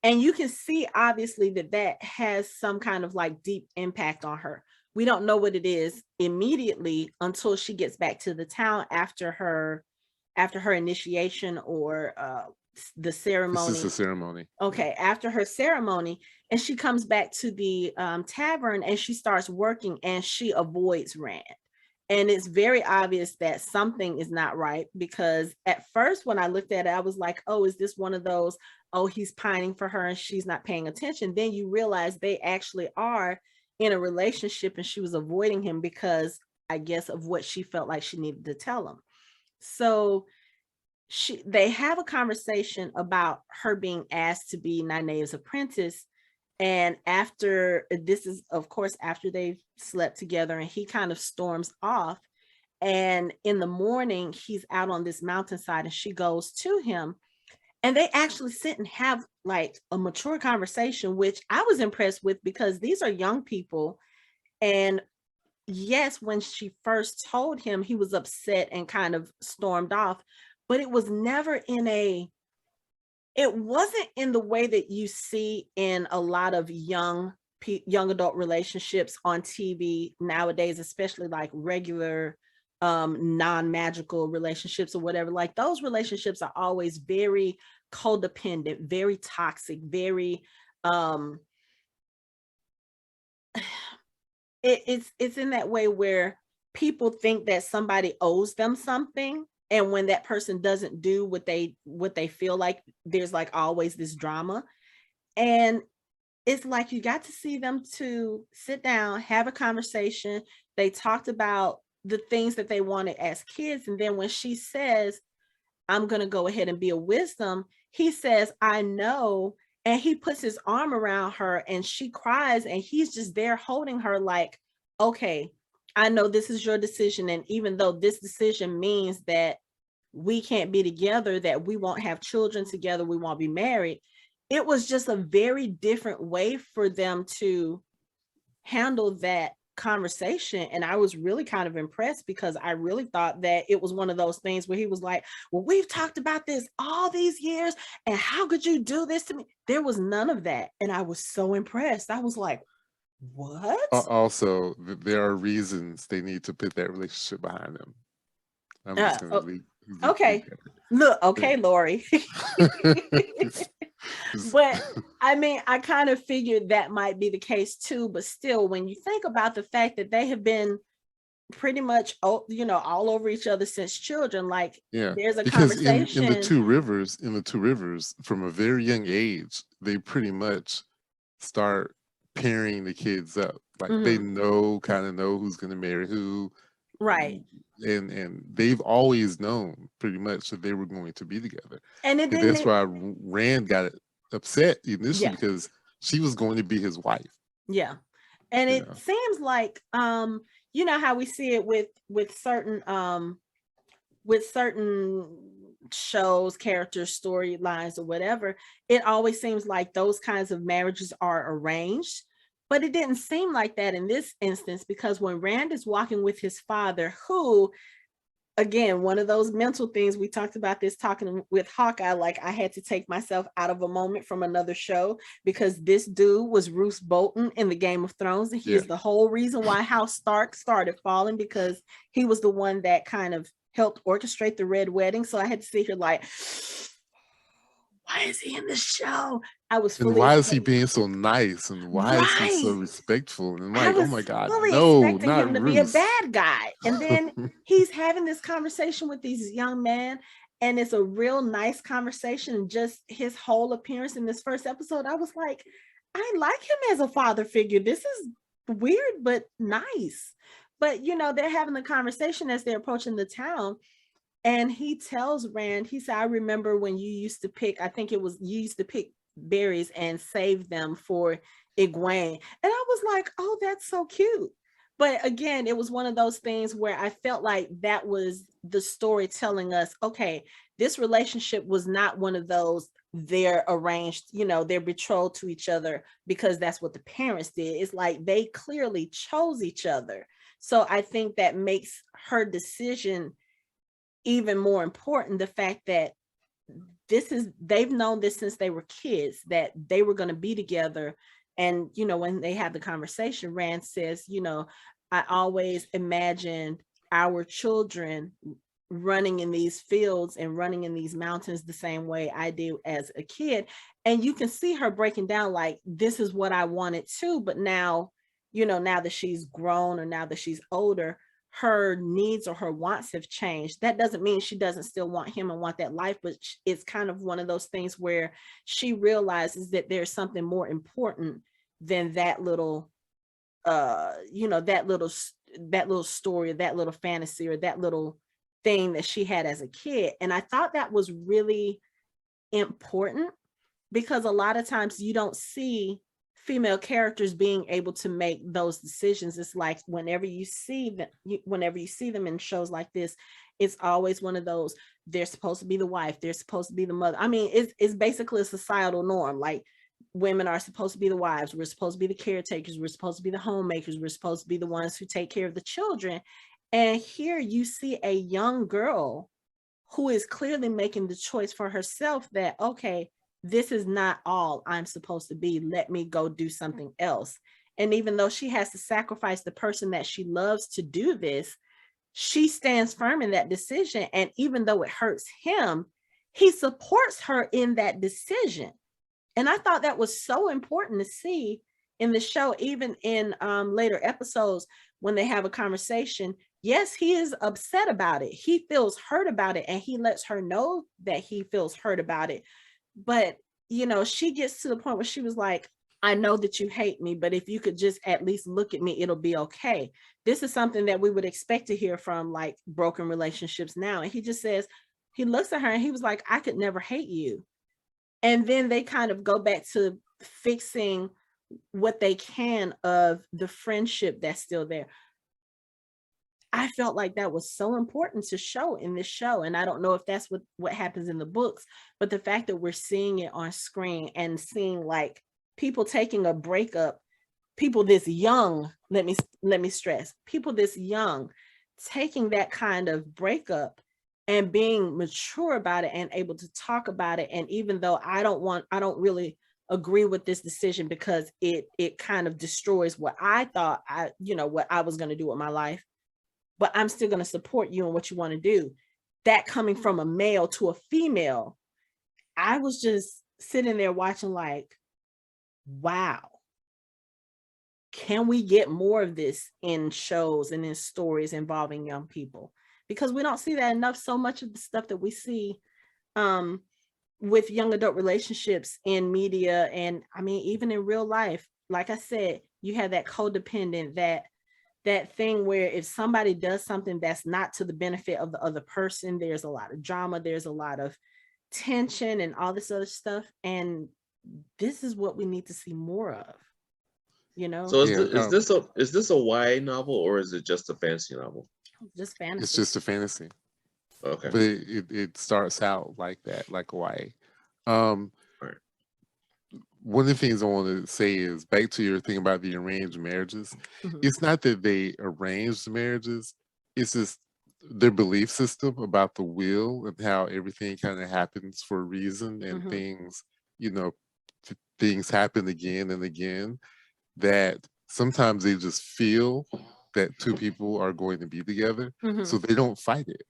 and you can see obviously that has some kind of like deep impact on her. We don't know what it is immediately until she gets back to the town after her initiation or the ceremony. This is the ceremony. Okay, after her ceremony, and she comes back to the tavern and she starts working, and she avoids Rand. And it's very obvious that something is not right, because at first when I looked at it, I was like, oh, is this one of those, oh, he's pining for her and she's not paying attention? Then you realize they actually are in a relationship, and she was avoiding him because I guess of what she felt like she needed to tell him. So they have a conversation about her being asked to be Nynaeve's apprentice. And after this is, of course, after they've slept together, and he kind of storms off. And in the morning, he's out on this mountainside and she goes to him, and they actually sit and have like a mature conversation, which I was impressed with, because these are young people. And yes, when she first told him, he was upset and kind of stormed off, but it was never it wasn't in the way that you see in a lot of young adult relationships on TV nowadays, especially like regular non-magical relationships or whatever. Like those relationships are always very codependent, very toxic, very it's in that way where people think that somebody owes them something, and when that person doesn't do what they feel like, there's like always this drama. And it's like you got to see them to sit down, have a conversation. They talked about the things that they wanted as kids, and then when she says, I'm going to go ahead and be a wisdom, he says, I know. And he puts his arm around her and she cries, and he's just there holding her like, okay, I know this is your decision. And even though this decision means that we can't be together, that we won't have children together, we won't be married, it was just a very different way for them to handle that conversation. And I was really kind of impressed, because I really thought that it was one of those things where he was like, well, we've talked about this all these years, and how could you do this to me? There was none of that. And I was so impressed. I was like, What? Also, there are reasons they need to put that relationship behind them. I'm just gonna leave Okay. Look, okay, Lori. But I mean, I kind of figured that might be the case too. But still, when you think about the fact that they have been pretty much, all over each other since children, like Yeah, there's a because in the conversation. two rivers, from a very young age, they pretty much start pairing the kids up. Like they kind of know who's gonna marry who, Right. and they've always known pretty much that they were going to be together. And it And didn't. that's why Rand got upset initially, Yeah. because she was going to be his wife. Yeah. And You it know. seems like you know how we see it with certain shows, characters, storylines, or whatever. It always seems like those kinds of marriages are arranged, but it didn't seem like that in this instance, because when Rand is walking with his father, who, again, one of those mental things we talked about this talking with Hawkeye, like I had to take myself out of a moment from another show, because this dude was Roose Bolton in the Game of Thrones, and he is the whole reason why House Stark started falling, because he was the one that kind of helped orchestrate the Red Wedding. So I had to sit here like, why is he in this show? I was fully, and why is he being so nice, and why is he so right. respectful? And I like, oh was my God, fully no, expecting not him to be a Roose. bad guy. And then he's having this conversation with these young men, and it's a real nice conversation. Just his whole appearance in this first episode, I was like, I like him as a father figure. This is weird, but nice. But, they're having the conversation as they're approaching the town. And he tells Rand, he said, I remember when you used to pick, I think it was, you used to pick berries and save them for Egwene. And I was like, oh, that's so cute. But again, it was one of those things where I felt like that was the story telling us, okay, this relationship was not one of those, they're arranged, they're betrothed to each other because that's what the parents did. It's like they clearly chose each other. So I think that makes her decision even more important, the fact that they've known this since they were kids, that they were going to be together. And when they have the conversation, Rand says, I always imagined our children running in these fields and running in these mountains the same way I did as a kid. And you can see her breaking down like, this is what I wanted too, but now, now that she's grown, or now that she's older, her needs or her wants have changed. That doesn't mean she doesn't still want him and want that life, but it's kind of one of those things where she realizes that there's something more important than that little that little story, that little fantasy, or that little thing that she had as a kid. And I thought that was really important, because a lot of times you don't see female characters being able to make those decisions. It's like whenever you see them in shows like this, it's always one of those, they're supposed to be the wife, they're supposed to be the mother. I mean, it's basically a societal norm. Like, women are supposed to be the wives, we're supposed to be the caretakers, we're supposed to be the homemakers, we're supposed to be the ones who take care of the children. And here you see a young girl who is clearly making the choice for herself that, okay, this is not all I'm supposed to be. Let me go do something else. And even though she has to sacrifice the person that she loves to do this, she stands firm in that decision. And even though it hurts him, he supports her in that decision. And I thought that was so important to see in the show, even in later episodes when they have a conversation. Yes, he is upset about it. He feels hurt about it, and he lets her know that he feels hurt about it. But, she gets to the point where she was like, I know that you hate me, but if you could just at least look at me, it'll be okay. This is something that we would expect to hear from like broken relationships now. And he just says, he looks at her and he was like, I could never hate you. And then they kind of go back to fixing what they can of the friendship that's still there. I felt like that was so important to show in this show. And I don't know if that's what happens in the books, but the fact that we're seeing it on screen and seeing like people taking a breakup, people this young, let me stress, people this young, taking that kind of breakup and being mature about it and able to talk about it. And even though I don't really agree with this decision because it kind of destroys what I thought what I was going to do with my life, but I'm still going to support you in what you want to do. That coming from a male to a female, I was just sitting there watching like, wow, can we get more of this in shows and in stories involving young people? Because we don't see that enough. So much of the stuff that we see with young adult relationships in media, and I mean, even in real life, like I said, you have that codependent, that thing where if somebody does something that's not to the benefit of the other person, there's a lot of drama, there's a lot of tension and all this other stuff. And this is what we need to see more of, So Yeah, is this a YA novel or is it just a fantasy novel? just fantasy. it's just a fantasy, Okay. but it starts out like that, like a YA. Right. One of the things I want to say is back to your thing about the arranged marriages. Mhm. It's not that they arranged marriages, it's just their belief system about the will and how everything kind of happens for a reason, and Mhm. things, things happen again and again, that sometimes they just feel that two people are going to be together, Mhm. so they don't fight it.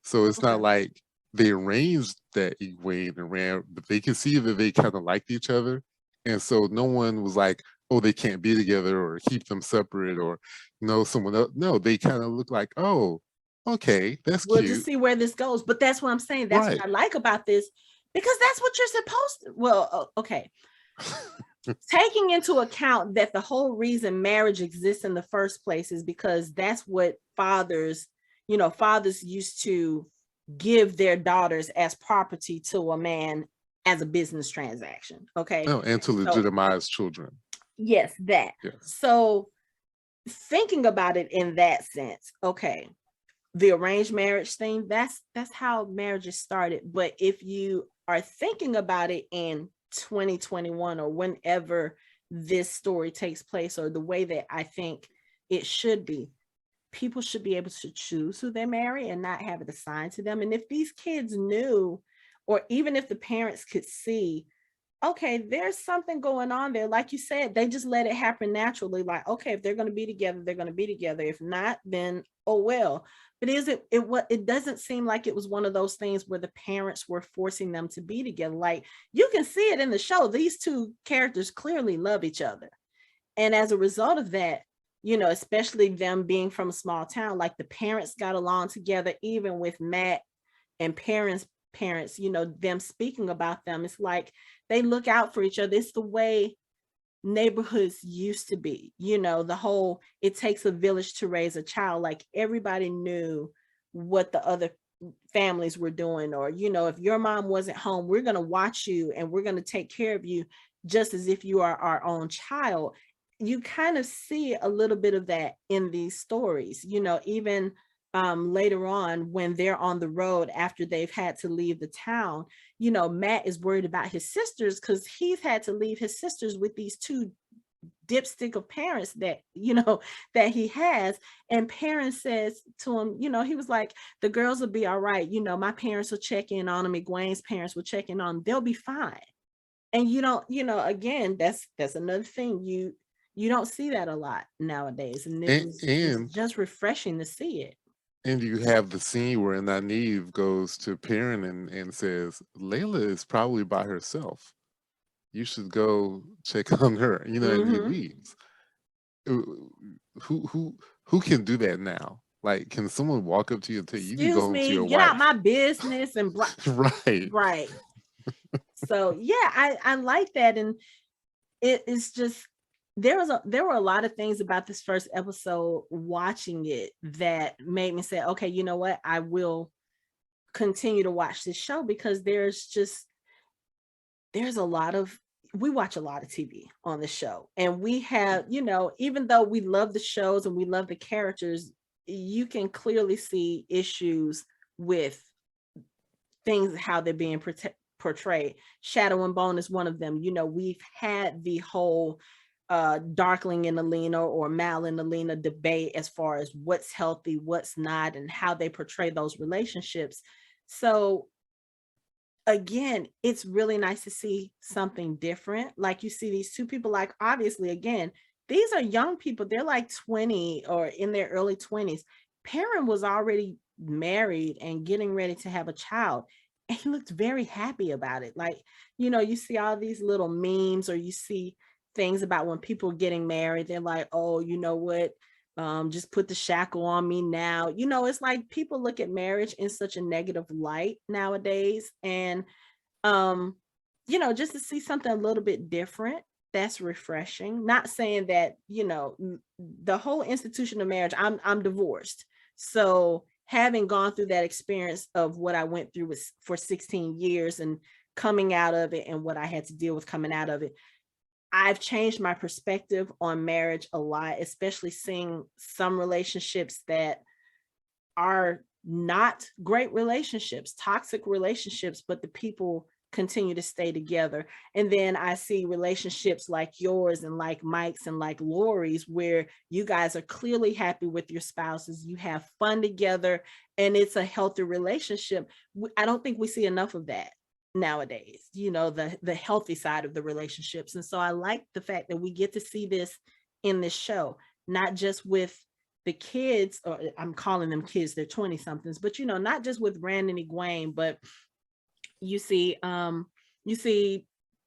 So it's not Okay. like they arranged that Egwene and Rand, but they can see that they kind of liked each other. And so no one was like, oh, they can't be together or keep them separate or someone else. No, they kind of look like, oh, okay, that's We'll just cute. see where this goes. But that's what I'm saying. That's Right. what I like about this, because that's what you're supposed to. Well, okay. Taking into account that the whole reason marriage exists in the first place is because that's what fathers used to give their daughters as property to a man as a business transaction. Okay. No, and to So, legitimize children. yes, that. Yes. So thinking about it in that sense, okay, the arranged marriage thing, that's how marriages started. But if you are thinking about it in 2021 or whenever this story takes place, or the way that I think it should be, people should be able to choose who they marry and not have it assigned to them. And if these kids knew, or even if the parents could see, okay, there's something going on there, like you said, they just let it happen naturally. Like, okay, if they're going to be together, they're going to be together. If not, then oh well. But it doesn't seem like it was one of those things where the parents were forcing them to be together. Like, you can see it in the show, these two characters clearly love each other, and as a result of that, especially them being from a small town, like the parents got along together, even with Matt and parents, them speaking about them. It's like they look out for each other. It's the way neighborhoods used to be, the whole, it takes a village to raise a child. Like, everybody knew what the other families were doing, or, if your mom wasn't home, we're going to watch you and we're going to take care of you just as if you are our own child. You kind of see a little bit of that in these stories, even later on when they're on the road after they've had to leave the town. Matt is worried about his sisters because he's had to leave his sisters with these two dipstick of parents that that he has. And parents says to him, he was like, the girls will be all right, my parents will check in on them, Egwene's parents will check in on them, they'll be fine. And again, that's another thing, you don't see that a lot nowadays, and it's just refreshing to see it. And you have the scene where Nynaeve goes to Perrin and says, Layla is probably by herself. You should go check on her, and he leaves. Who can do that now? Like, can someone walk up to you and tell you can go home to your get wife? out my business and right. So yeah, I like that. And it's just, there were a lot of things about this first episode, watching it, that made me say, okay, you know what, I will continue to watch this show, because we watch a lot of TV on the show, and we have, even though we love the shows and we love the characters, you can clearly see issues with things, how they're being portrayed. Shadow and Bone is one of them. We've had the whole Darkling and Alina, or Mal and Alina debate as far as what's healthy, what's not, and how they portray those relationships. So again, it's really nice to see something different. Like you see these two people, like obviously, again, these are young people. They're like 20 or in their early 20s. Perrin was already married and getting ready to have a child. And he looked very happy about it. Like, you see all these little memes, or you see things about when people are getting married. They're like, oh, you know what? Just put the shackle on me now. It's like people look at marriage in such a negative light nowadays. And just to see something a little bit different, that's refreshing. Not saying that, the whole institution of marriage, I'm divorced. So having gone through that experience of what I went through for 16 years and coming out of it and what I had to deal with coming out of it, I've changed my perspective on marriage a lot, especially seeing some relationships that are not great relationships, toxic relationships, but the people continue to stay together. And then I see relationships like yours and like Mike's and like Lori's, where you guys are clearly happy with your spouses, you have fun together, and it's a healthy relationship. I don't think we see enough of that nowadays, the healthy side of the relationships. And so I like the fact that we get to see this in this show, not just with the kids, or I'm calling them kids, they're 20 somethings, but not just with Brandon and Egwene, but you see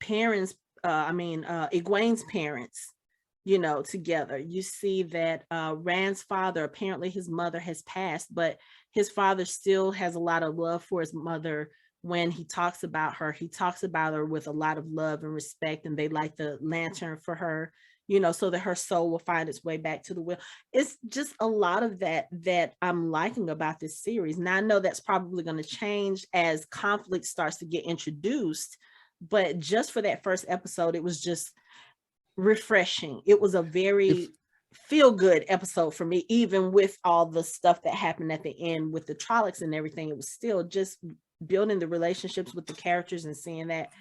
parents, Egwene's parents, together. You see that Rand's father, apparently his mother has passed, but his father still has a lot of love for his mother. When he talks about her with a lot of love and respect, and they light the lantern for her, so that her soul will find its way back to the will. It's just a lot of that I'm liking about this series. Now I know that's probably going to change as conflict starts to get introduced, but just for that first episode, it was just refreshing. It was a very feel good episode for me, even with all the stuff that happened at the end with the Trollocs and everything. It was still just building the relationships with the characters and seeing that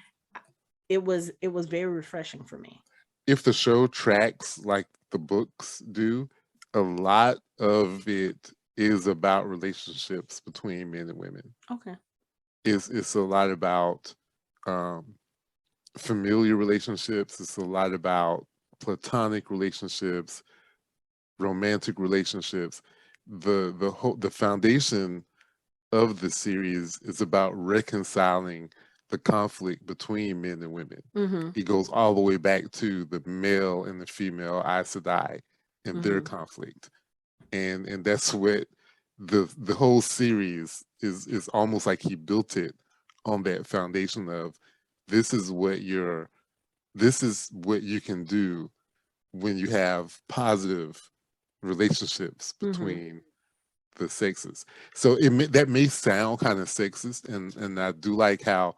it was very refreshing for me. If the show tracks like the books do, a lot of it is about relationships between men and women. Okay. It's a lot about familiar relationships. It's a lot about platonic relationships, romantic relationships. The foundation of the series is about reconciling the conflict between men and women. Mm-hmm. It goes all the way back to the male and the female Aes Sedai and their conflict, and that's what the whole series is almost like he built it on that foundation of this is what you can do when you have positive relationships between the sexes. So that may sound kind of sexist, and I do like how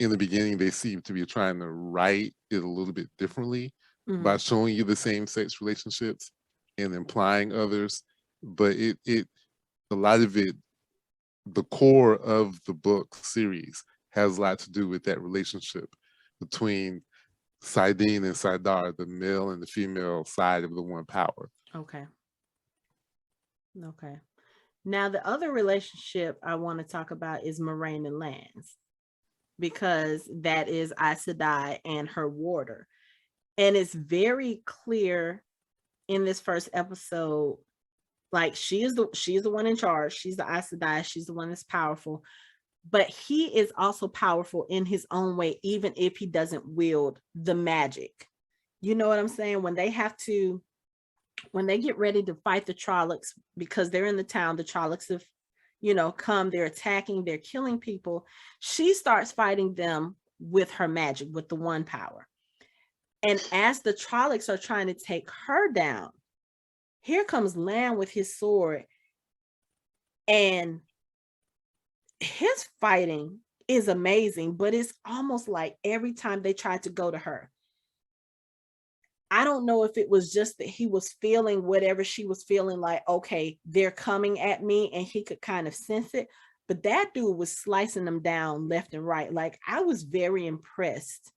in the beginning they seem to be trying to write it a little bit differently by showing you the same sex relationships and implying others. But it a lot of it, the core of the book series has a lot to do with that relationship between Saidin and Saidar, the male and the female side of the one power. Okay. Now the other relationship I want to talk about is Moraine and Lance, because that is Aes Sedai and her warder. And it's very clear in this first episode, like she is the one in charge. She's the Aes Sedai. She's the one that's powerful. But he is also powerful in his own way, even if he doesn't wield the magic. You know what I'm saying? When they get ready to fight the Trollocs, because they're in the town, the Trollocs have, come, they're attacking, they're killing people. She starts fighting them with her magic, with the one power. And as the Trollocs are trying to take her down, here comes Lan with his sword, and his fighting is amazing, but it's almost like every time they tried to go to her, I don't know if it was just that he was feeling whatever she was feeling, like, okay, they're coming at me, and he could kind of sense it, but that dude was slicing them down left and right. Like, I was very impressed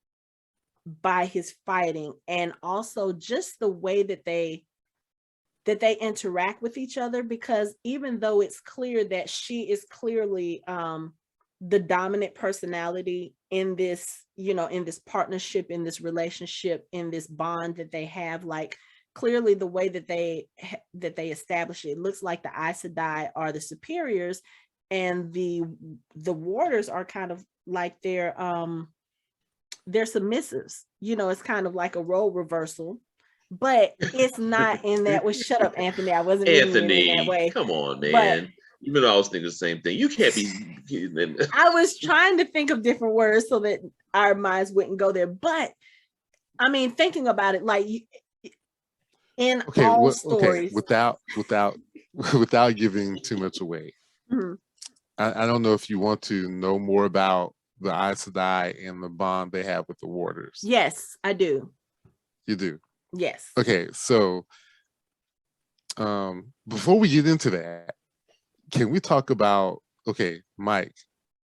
by his fighting, and also just the way that they interact with each other, because even though it's clear that she is clearly the dominant personality in this, in this partnership, in this relationship, in this bond that they have. Like, clearly the way that they establish it, looks like the Aes Sedai are the superiors, and the warders are kind of like they're submissives. It's kind of like a role reversal, but it's not in that way. Shut up, Anthony. I wasn't meaning it in that Anthony, way. come on, But man. Even though I was thinking the same thing, you can't be. I was trying to think of different words so that our minds wouldn't go there. But I mean, thinking about it, like in all stories, without without giving too much away. Mhm. I don't know if you want to know more about the Aes Sedai and the bond they have with the warders. Yes, I do. You do. Yes. Okay, so before we get into that, can we talk about, Mike,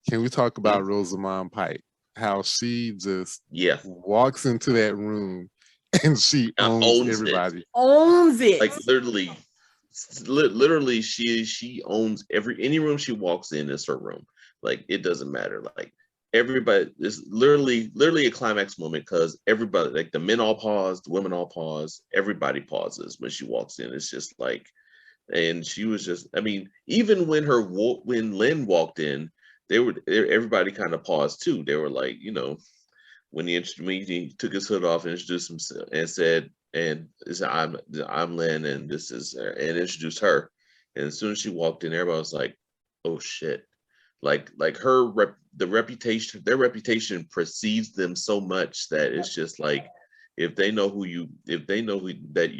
can we talk about Rosamund Pike? How she just walks into that room and she owns everybody. Owns it. Like literally, she owns any room she walks in is her room. Like, it doesn't matter. Like, everybody is literally a climax moment, because everybody, like, the men all pause, the women all pause, everybody pauses when she walks in. It's just like, and she was just, I mean, even when when Lynn walked in, everybody kind of paused too. They were like, when he took his hood off and introduced himself and said, and said, I'm Lynn, and this is, and introduced her. And as soon as she walked in, everybody was like, oh shit. Like their reputation precedes them so much that it's just like, if they know that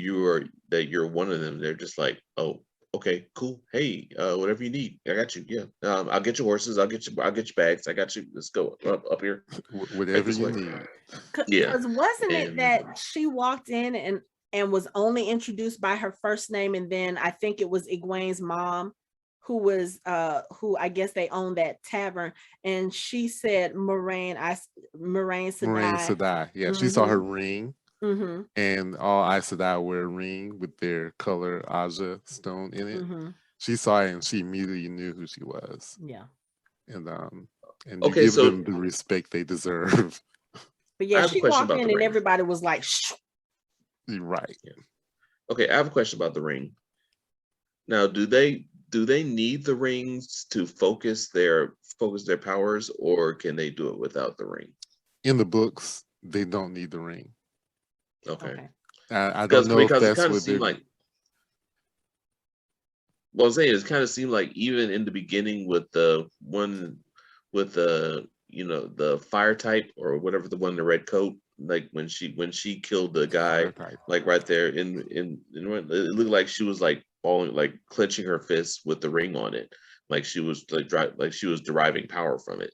you're one of them, they're just like, oh, okay, cool. Hey, whatever you need, I got you. Yeah, I'll get your horses. I'll get your bags. I got you. Let's go up here. Whatever you need. Yeah. Because wasn't it that she walked in and was only introduced by her first name, and then I think it was Egwene's mom who was who I guess they owned that tavern, and she said Moraine Sedai. Yeah, she saw her ring, and all Aes Sedai wear a ring with their color Aja stone in it. She saw it and she immediately knew who she was. Yeah. And you give so them the respect they deserve. But yeah, she walked in and everybody was like, shh. Right. Yeah. Okay, I have a question about the ring. Now, do they need the rings to focus their powers, or can they do it without the ring? In the books, they don't need the ring. Okay. I don't know because if it that's kind of what seemed like. Well, I'm saying, it kind of seemed like even in the beginning with the one with the the fire type, or whatever, the one in the red coat, like when she killed the guy, like right there in it looked like she was like falling, like clenching her fists with the ring on it, like she was like she was deriving power from it.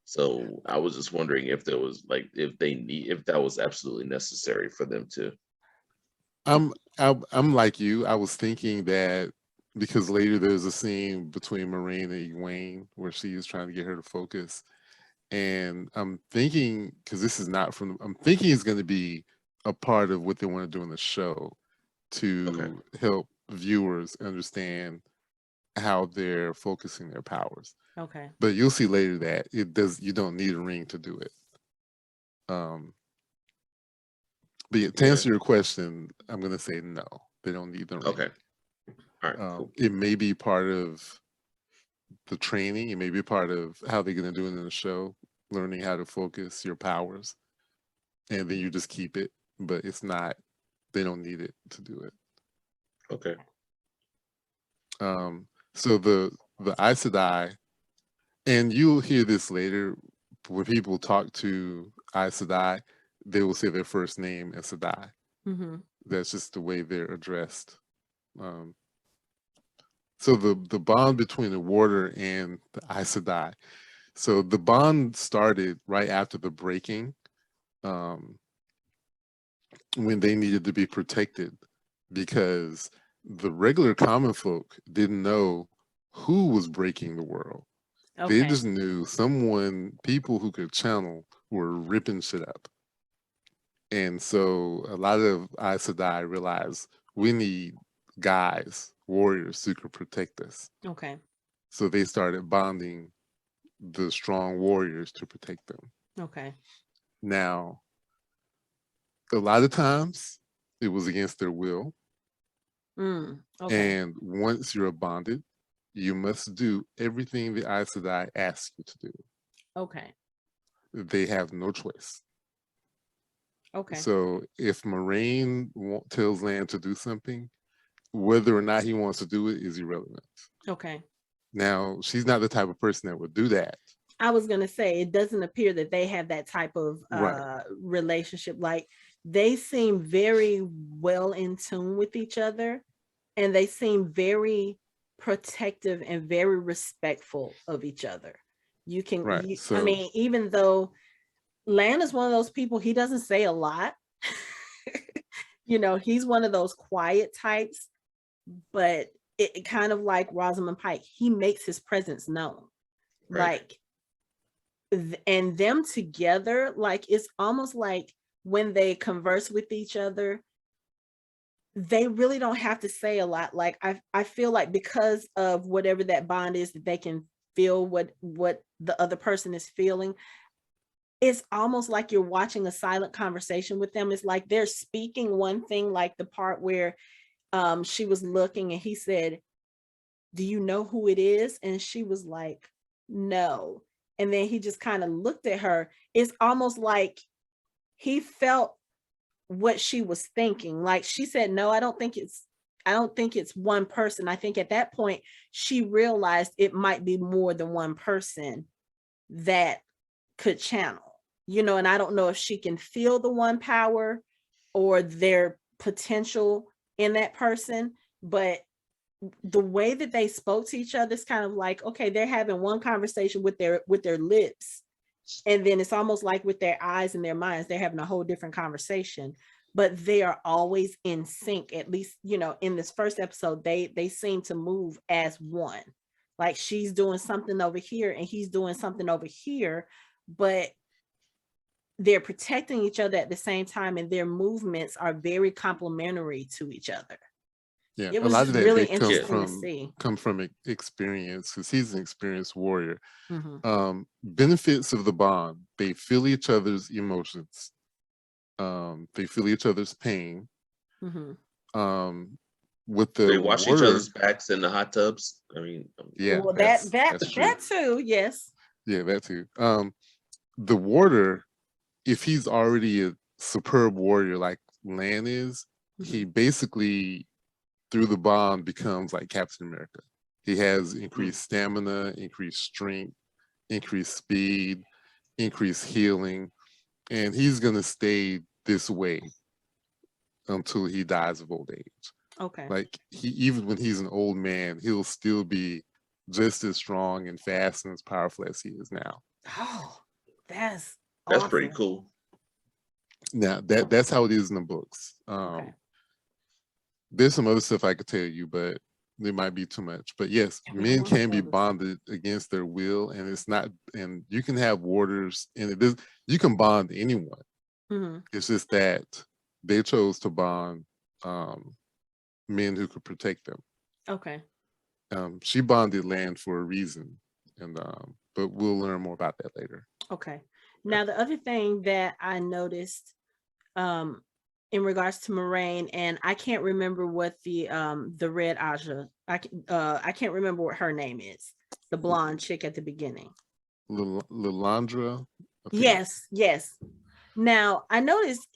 So I was just wondering if there was like, if that was absolutely necessary for them to. I'm like you. I was thinking that because later there's a scene between Moraine and Egwene where she is trying to get her to focus. And I'm thinking, because this is not I'm thinking it's going to be a part of what they want to do in the show to help viewers understand how they're focusing their powers. Okay. But you'll see later that you don't need a ring to do it. But yeah, to answer your question, I'm going to say no, they don't need the ring. Okay. All right. Cool. It may be part of the training. It may be part of how they're going to do it in the show, learning how to focus your powers, and then you just keep it. But it's not. They don't need it to do it. Okay. So the Aes Sedai, and you'll hear this later when people talk to Aes Sedai, they will say their first name as Sedai. That's just the way they're addressed. So the bond between the warder and the Aes Sedai. So the bond started right after the breaking, when they needed to be protected, because the regular common folk didn't know who was breaking the world. They just knew people who could channel were ripping shit up. And so a lot of Aes Sedai realized we need guys, warriors who could protect us. Okay. So they started bonding the strong warriors to protect them. Okay. Now, a lot of times it was against their will. Okay. And once you're bonded, you must do everything the Aes Sedai ask you to do. Okay. They have no choice. Okay. So if Moraine tells Lan to do something, whether or not he wants to do it is irrelevant. Okay. Now, she's not the type of person that would do that. I was going to say, it doesn't appear that they have that type of Right. relationship. Like, they seem very well in tune with each other, and they seem very protective and very respectful of each other. You can, Right. I So mean, even though Lan is one of those people, he doesn't say a lot. You know, he's one of those quiet types, but it kind of like Rosamund Pike, he makes his presence known. Right. Like, and them together, like, it's almost like when they converse with each other, they really don't have to say a lot. Like, I feel like because of whatever that bond is, that they can feel what the other person is feeling. It's almost like you're watching a silent conversation with them. It's like they're speaking one thing, like the part where she was looking and he said, "Do you know who it is?" And she was like, "No." And then he just kind of looked at her. It's almost like he felt what she was thinking. Like, she said, "No, I don't think it's one person." I think at that point she realized it might be more than one person that could channel, you know, and I don't know if she can feel the one power or their potential in that person, but the way that they spoke to each other is kind of like, okay, they're having one conversation with their lips, and then it's almost like with their eyes and their minds, they're having a whole different conversation, but they are always in sync. At least, you know, in this first episode, they seem to move as one. Like, she's doing something over here and he's doing something over here, but they're protecting each other at the same time, and their movements are very complementary to each other. yeah, It a was lot just of that really they come interesting to from see. experience, because he's an experienced warrior. Mhm. Benefits of the bond: they feel each other's emotions. They feel each other's pain. Mhm. With the They wash each warder, other's backs in the hot tubs. I mean, yeah, Well, that's true. that too, yes. Yeah, that too. The warder, if he's already a superb warrior like Lan is, he Mhm. basically through the bond becomes like Captain America. He has increased stamina, increased strength, increased speed, increased healing, and he's gonna stay this way until he dies of old age. Okay. Like, he, even when he's an old man, he'll still be just as strong and fast and as powerful as he is now. Oh, that's that's pretty awesome. cool. Now that's how it is in the books. Okay. There's some other stuff I could tell you, but it might be too much. But yes, I men want to can be know this. bonded against their will, and it's not. And you can have warders, and it is, you can bond anyone. Mhm. It's just that they chose to bond men who could protect them. Okay. She bonded Lan for a reason, and but we'll learn more about that later. Okay. Now, the other thing that I noticed um in regards to Moraine, and I can't remember what the red Aja, I can't remember what her name is. The blonde chick at the beginning. Lilandra. I think. Yes, yes. Now, I noticed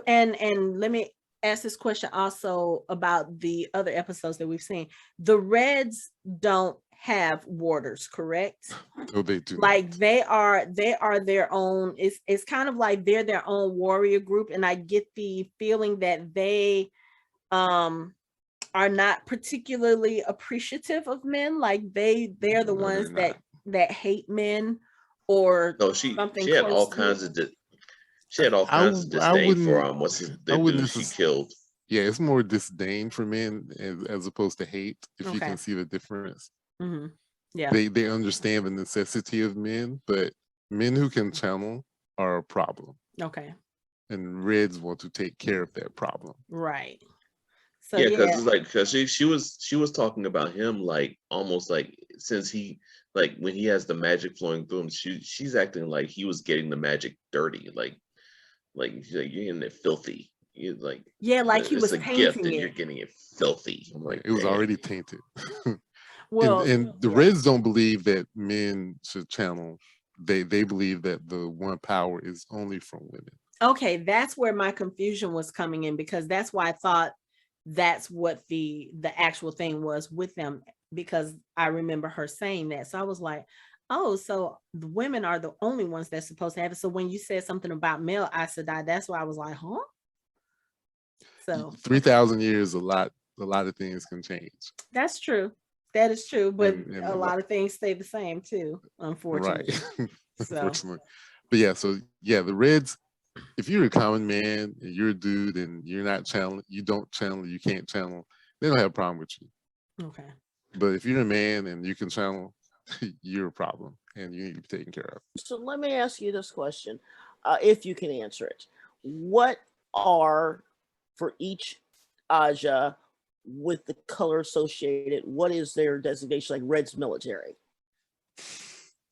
and let me ask this question also about the other episodes that we've seen. The Reds don't have warders, correct? No, they do Like, not. they are their own. It's kind of like they're their own warrior group, and I get the feeling that they um are not particularly appreciative of men. Like, they're the No, they're ones that not. hate men or No, something she had close all to it. kinds of she had all kinds of I disdain for wouldn't. what's I the wouldn't dude she necessarily. killed. Yeah, it's more disdain for men as opposed to hate. If you Okay. can see the difference, Hmm. Yeah. they understand the necessity of men, but men who can channel are a problem, Okay. and Reds want to take care of that problem. Right. So Yeah, because yeah, it's like because she was talking about him like almost like since he like when he has the magic flowing through him, she's acting like he was getting the magic dirty, like you're getting it filthy. You like yeah, like he it's was a gift tainting and you're it. getting it filthy. I'm Right, like, it was damn. already tainted. Well, And the yeah. Reds don't believe that men should channel. They believe that the one power is only from women. Okay, that's where my confusion was coming in, because that's why I thought that's what the actual thing was with them, because I remember her saying that. So I was like, oh, so the women are the only ones that's supposed to have it. So when you said something about male Aes Sedai, that's why I was like, huh? So 3,000 years, a lot of things can change. that's true. That is true, but And a lot of things stay the same too, unfortunately. right. So Unfortunately. But yeah, so yeah, the Reds, if you're a common man and you're a dude and you're not channeling, you don't channel, you can't channel, they don't have a problem with you. okay. But if you're a man and you can channel, you're a problem and you need to be taken care of. So let me ask you this question, if you can answer it. What are, for each Aja with the color associated, what is their designation? Like Red's military.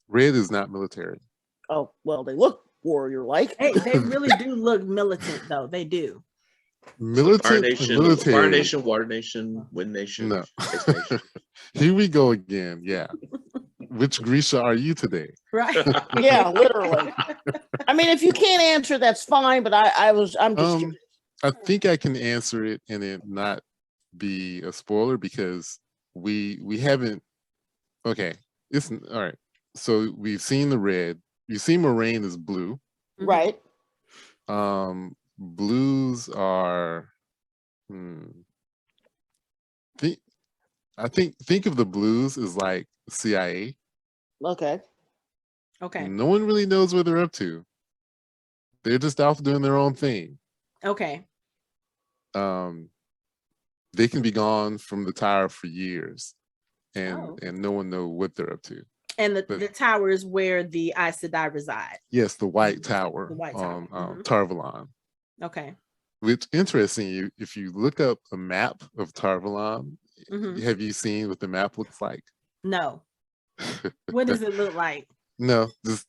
Red is not military. Oh, well, they look warrior-like. They really do look militant though. They do. Fire Militant and Nation, Fire military. Nation, Water Nation, Wind Nation, No. Ice Nation. Here we go again. Yeah. Which Grisha are you today? Right. Yeah, literally. I mean, if you can't answer, that's fine. But I'm just curious. I think I can answer it and it not be a spoiler because we haven't. Okay, it's all right. So we've seen the red. You see, Moraine is blue. Right. Blues are. I think of the blues as like CIA. Okay. Okay. No one really knows what they're up to. They're just out doing their own thing. Okay. They can be gone from the tower for years, and Oh. no one know what they're up to. And But- the tower is where the Aes Sedai reside. Yes, the White Tower, The White Tower. Tarvalon. Okay. Which interesting, if you look up a map of Tarvalon, Mhm. have you seen what the map looks like? No. What does it look like? No, just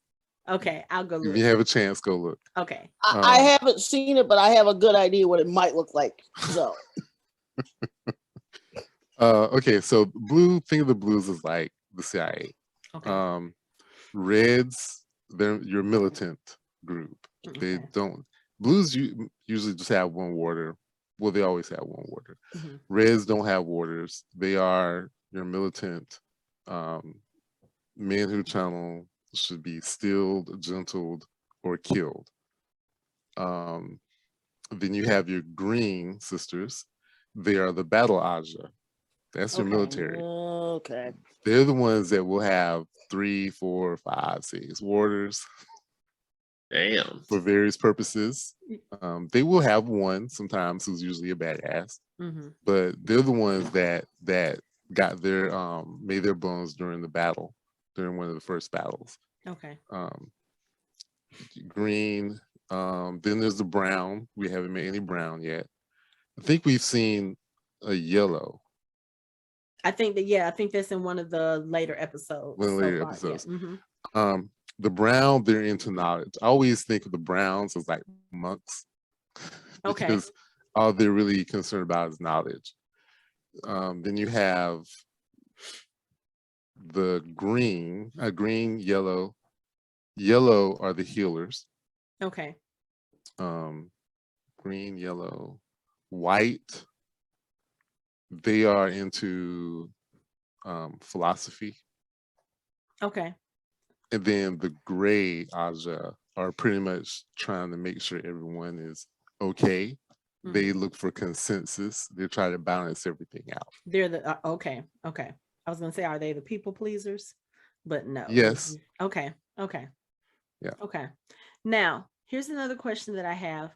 Okay, I'll go if look. you have a chance, go look. Okay. I haven't seen it, but I have a good idea what it might look like. So Okay, so blue, think of the blues as like the CIA. Okay. Reds, they're your militant group. They Okay. don't blues usually just have one warder. Well, they always have one warder. Mhm. Reds don't have warders. They are your militant men who channel should be stilled, gentled, or killed. Then you have your green sisters. They are the battle Aja. That's your Okay. military. okay. They're the ones that will have 3, 4, 5, 6 warders Damn. for various purposes. They will have one sometimes who's usually a badass, Mhm. but they're the ones that got their made their bones during the battle, during one of the first battles. Okay. Green. Then there's the brown. We haven't made any brown yet. I think we've seen a yellow. I think that's in one of the later episodes. One of the so later far, yeah. episodes. Mhm. The brown, they're into knowledge. I always think of the browns as like monks Okay. because all they're really concerned about is knowledge. Then you have the green, yellow. Yellow are the healers. Okay. Green, yellow, white. They are into philosophy. Okay. And then the gray Aja are pretty much trying to make sure everyone is okay. Mhm. They look for consensus. They try to balance everything out. They're the okay. Okay. I was gonna say, are they the people pleasers? But no. Yes. Okay. Okay. Yeah. Okay. Now, here's another question that I have.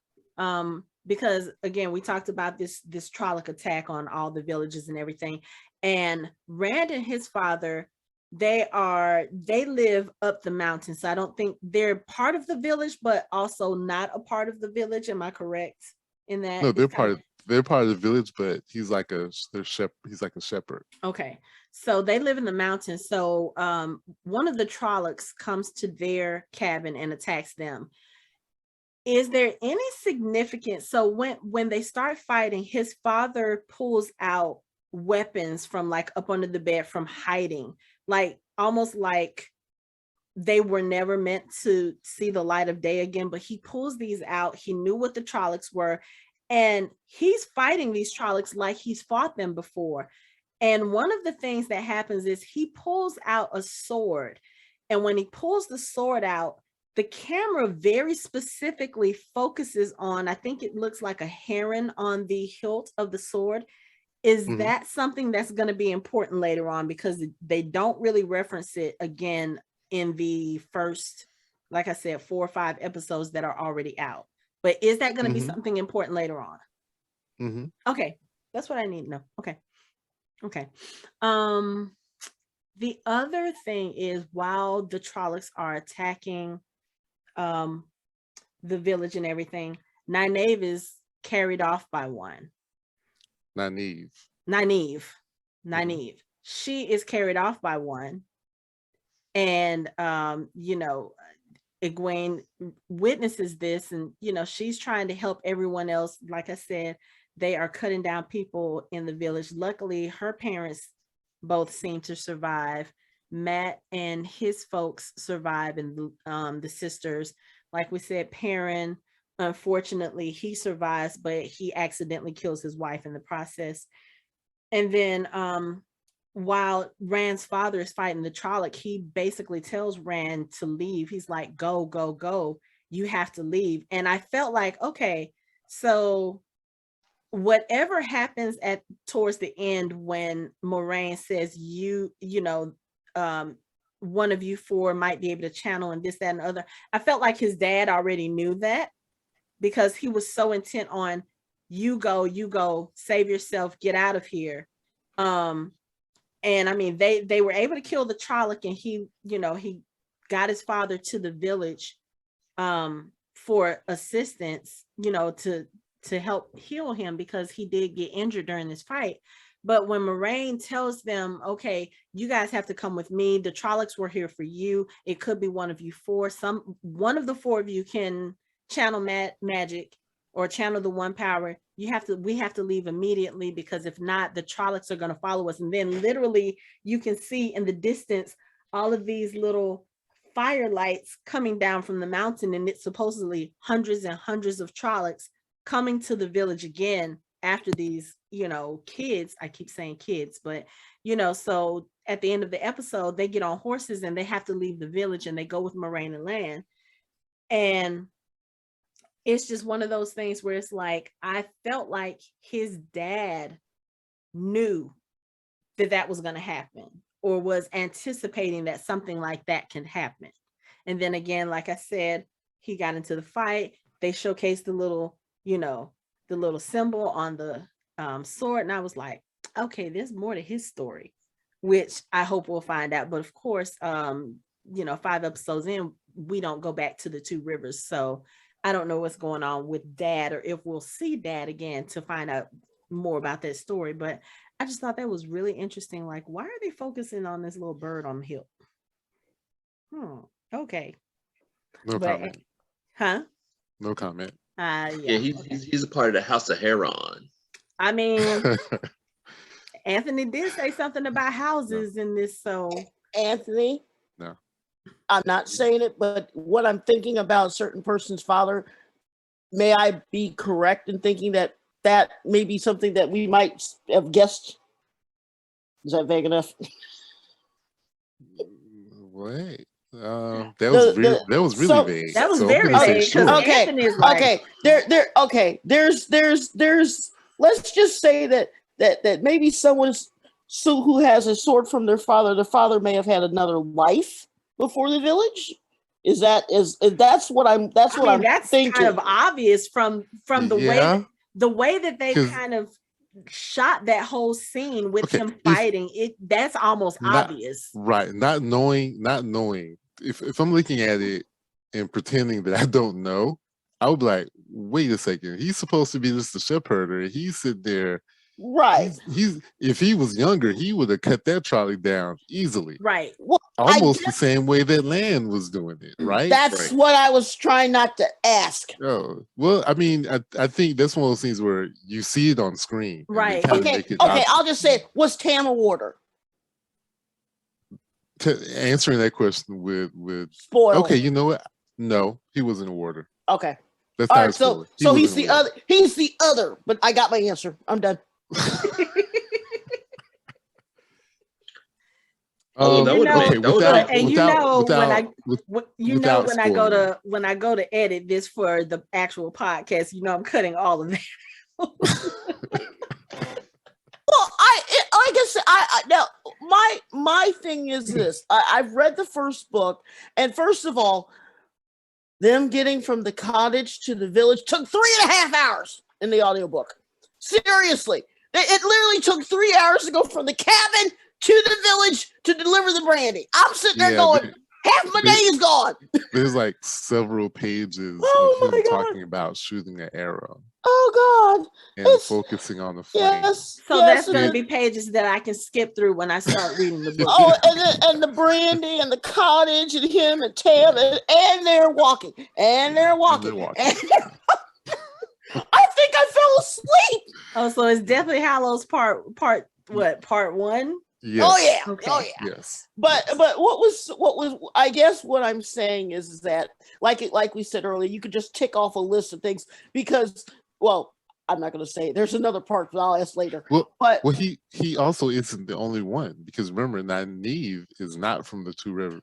Because again, we talked about this Trolloc attack on all the villages and everything. And Rand and his father, they live up the mountain. So I don't think they're part of the village, but also not a part of the village. Am I correct in that? No, they're It's part kinda- of they're part of the village, but he's like a shepherd. Okay. So they live in the mountains. So one of the Trollocs comes to their cabin and attacks them. Is there any significance? So when they start fighting, his father pulls out weapons from like up under the bed from hiding, like almost like they were never meant to see the light of day again, but he pulls these out. He knew what the Trollocs were, and he's fighting these Trollocs like he's fought them before. And one of the things that happens is he pulls out a sword, and when he pulls the sword out, the camera very specifically focuses on, I think it looks like a heron on the hilt of the sword. Is that something that's going to be important later on? Because they don't really reference it again in the first, like I said, 4 or 5 episodes that are already out. But is that going to be something important later on? Okay, that's what I need to know. Okay. The other thing is, while the Trollocs are attacking the village and everything, Nynaeve is carried off by one. Nynaeve. She is carried off by one. And Egwene witnesses this, and she's trying to help everyone else. Like I said, they are cutting down people in the village. Luckily, her parents both seem to survive. Matt and his folks survive, and the sisters, like we said, Perrin, unfortunately, he survives, but he accidentally kills his wife in the process. And then while Rand's father is fighting the Trolloc, he basically tells Rand to leave. He's like, go, go, go. You have to leave. And I felt like, okay, so whatever happens towards the end when Moraine says, one of you 4 might be able to channel and this, that, and the other, I felt like his dad already knew that, because he was so intent on, you go, save yourself, get out of here. And I mean, they were able to kill the Trolloc, and he got his father to the village for assistance, to help heal him, because he did get injured during this fight. But when Moraine tells them, okay, you guys have to come with me, the Trollocs were here for you, it could be one of you 4, one of the 4 of you can channel magic or channel the one power, we have to leave immediately, because if not, the Trollocs are going to follow us. And then literally you can see in the distance all of these little fire lights coming down from the mountain, and it's supposedly hundreds and hundreds of Trollocs coming to the village again after these kids. I keep saying kids, but so at the end of the episode, they get on horses and they have to leave the village, and they go with Moraine and Lan. And it's just one of those things where it's like, I felt like his dad knew that was going to happen, or was anticipating that something like that can happen. And then again, like I said, he got into the fight. They showcased the little symbol on the sword. And I was like, okay, there's more to his story, which I hope we'll find out. But of course, 5 episodes in, we don't go back to the 2 rivers. So I don't know what's going on with Dad, or if we'll see Dad again to find out more about that story. But I just thought that was really interesting. Like, why are they focusing on this little bird on the hill? Okay. No comment. Huh? No comment. Yeah, he's a part of the House of Heron. I mean, Anthony did say something about houses in this, so Anthony. No. I'm not saying it, but what I'm thinking about a certain person's father, may I be correct in thinking that may be something that we might have guessed? Is that vague enough? Wait. That was really vague. That was very vague. Sure. Okay. Like, okay. There's let's just say that maybe someone who has a sword from their father, the father may have had another life before the village. That's what I'm thinking. Kind of obvious from the way that they kind of shot that whole scene with him fighting. That's almost obvious. Right. Not knowing. If I'm looking at it and pretending that I don't know, I would be like, wait a second, he's supposed to be just a ship herder. He's sitting there. Right. He's if he was younger, he would have cut that trolley down easily. Right. Well, Almost the same way that Land was doing it, right? That's what I was trying not to ask. Oh, well, I mean, I think that's one of those things where you see it on screen. and they Right. kinda Okay, make it okay, obvious. I'll just say it. Was Tam a warder? Answering that question with Spoil. okay, you know what? No, he wasn't a warder. Okay. That's All not right, a so spoiler. He so he's wasn't the a warder. other. He's the other. But I got my answer. I'm done. Oh, that would know- make that would without, make and you without, know without, when I with- you know without when I go spoiling. to when I go to edit this for the actual podcast, you know I'm cutting all of that. Well, like I said, I now my thing is this. I've read the first book, and first of all, them getting from the cottage to the village took 3.5 hours in the audiobook. Seriously, it literally took 3 hours to go from the cabin to the village to deliver the brandy. I'm sitting there Yeah, going, half my day is gone. There's like several pages Oh of my him God. talking about shooting an arrow Oh God. and It's- focusing on the flame. Yes. So yes, that's and going to then- be pages that I can skip through when I start reading the book. Oh, and the brandy and the cottage and him and Tam and they're walking and they're walking. walking. And I think I fell asleep. Oh, so it's definitely Hallows part one. Yes. Oh yeah. Okay. Oh yeah. Yes. But what was I guess what I'm saying is that like we said earlier, you could just tick off a list of things because I'm not going to say it. There's another part that I'll ask later. Well, But well, he also isn't the only one because remember, Nynaeve is not from the Two Rivers.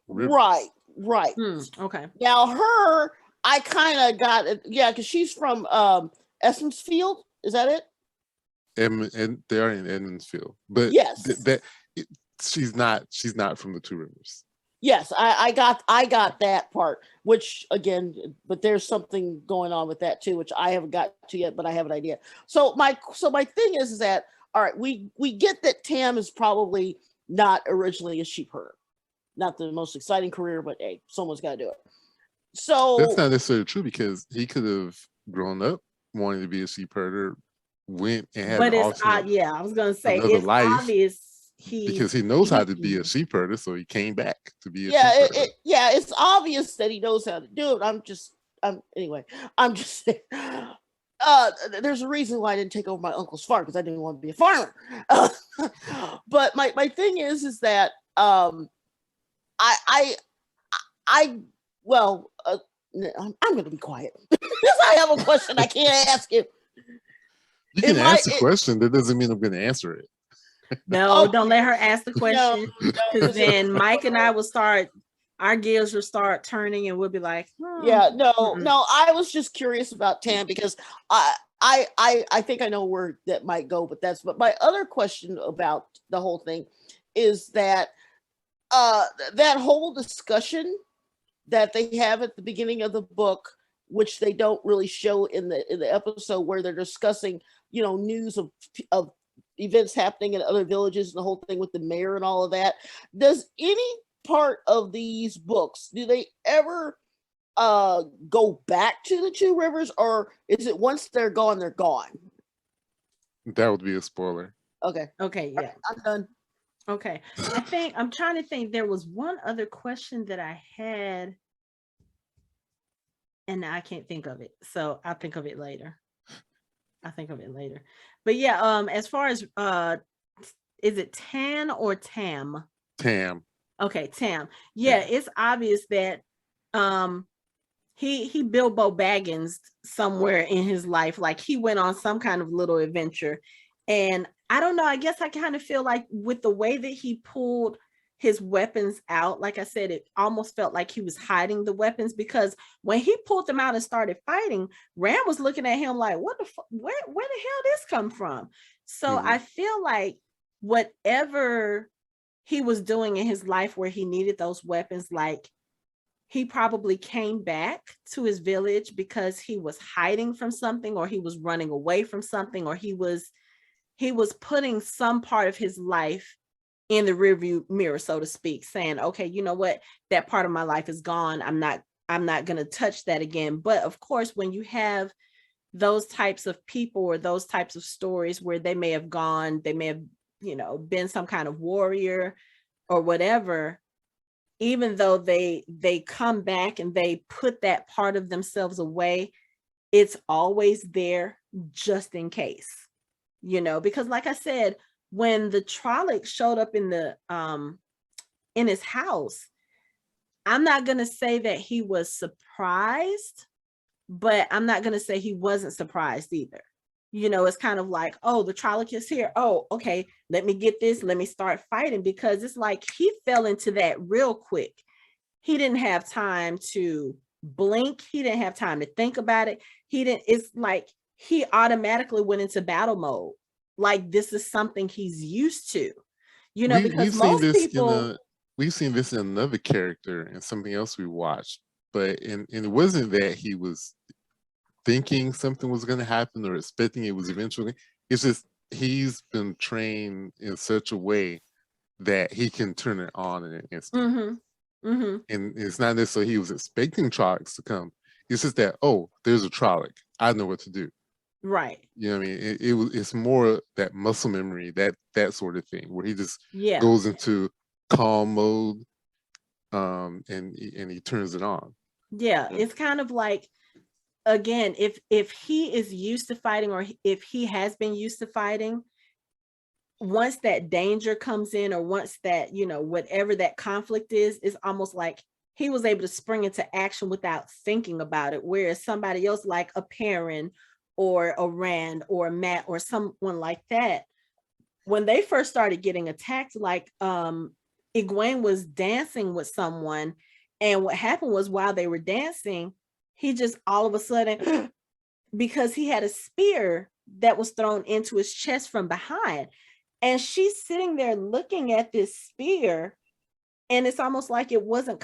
right. Okay. Now her, I kind of got it. Yeah, because she's from Essence Field. Is that it? And they are in Edmondsfield, but Yes. she's not from the Two Rivers. Yes, I got that part, which again, but there's something going on with that too, which I haven't got to yet, but I have an idea. So my thing is that all right, we get that Tam is probably not originally a sheep herder, not the most exciting career, but hey, someone's got to do it. So That's not necessarily true because he could have grown up wanting to be a sheep herder, went and had But an it's alternate yeah, I was going to say another it's life, obvious because he knows how to be a looking. sheep herder, so he came back to be a yeah, sheep herder. it's obvious that he knows how to do it. I'm just saying. There's a reason why I didn't take over my uncle's farm because I didn't want to be a farmer. But my thing is that I'm going to be quiet because I have a question I can't ask you. You can it ask might- the question. That doesn't mean I'm going to answer it. No, Oh, don't let her ask the question because then Mike and I will start. Our gears will start turning, and we'll be like, Yeah, no, Mm-mm. no. I was just curious about Tam because I think I know where that might go, but my other question about the whole thing is that that whole discussion that they have at the beginning of the book, which they don't really show in the episode where they're discussing, news of events happening in other villages and the whole thing with the mayor and all of that. Does any part of these books, do they ever go back to the Two Rivers, or is it once they're gone, they're gone? That would be a spoiler. Okay, Okay, yeah. I'm done. Okay. I'm trying to think. There was one other question that I had, and I can't think of it. So I'll think of it later. But yeah, as far as is it Tan or Tam? Tam. Okay, Tam. Yeah, it's obvious that he Bilbo Baggins somewhere in his life. Like he went on some kind of little adventure. And I don't know, I guess I kind of feel like with the way that he pulled his weapons out, like I said, it almost felt like he was hiding the weapons, because when he pulled them out and started fighting, Rand was looking at him like, what the fuck, where the hell this come from? So I feel like whatever he was doing in his life where he needed those weapons, like he probably came back to his village because he was hiding from something, or he was running away from something, or he was putting some part of his life in the rearview mirror, so to speak, saying, okay, you know what, that part of my life is gone. I'm I'm not going to touch that again. But of course, when you have those types of people or those types of stories where they may have been some kind of warrior or whatever, even though they come back and they put that part of themselves away, it's always there just in case, because like I said, when the Trollocs showed up in his house, I'm not going to say that he was surprised, but I'm not going to say he wasn't surprised either. It's kind of like, oh, the Trolloc is here. Oh, okay, let me get this. Let me start fighting, because it's like he fell into that real quick. He didn't have time to blink. He didn't have time to think about it. It's like he automatically went into battle mode. Like this is something he's used to, because most people. We've seen this in another character and something else we watched, but and it wasn't that he was thinking something was going to happen or expecting it was eventually. It's just he's been trained in such a way that he can turn it on in an instant. And it's not necessarily he was expecting Trollocs to come. It's just that, oh, there's a Trolloc, I know what to do. Right. You know what I mean? It's more that muscle memory, that sort of thing, where he just Yeah. goes into calm mode, and he turns it on. Yeah, it's kind of like, again, if he is used to fighting, or if he has been used to fighting, once that danger comes in, or once that, whatever that conflict is, it's almost like he was able to spring into action without thinking about it. Whereas somebody else like a Perrin or a Rand or a Matt or someone like that, when they first started getting attacked, like Egwene was dancing with someone, and what happened was, while they were dancing, he just all of a sudden, because he had a spear that was thrown into his chest from behind, and she's sitting there looking at this spear, and it's almost like it wasn't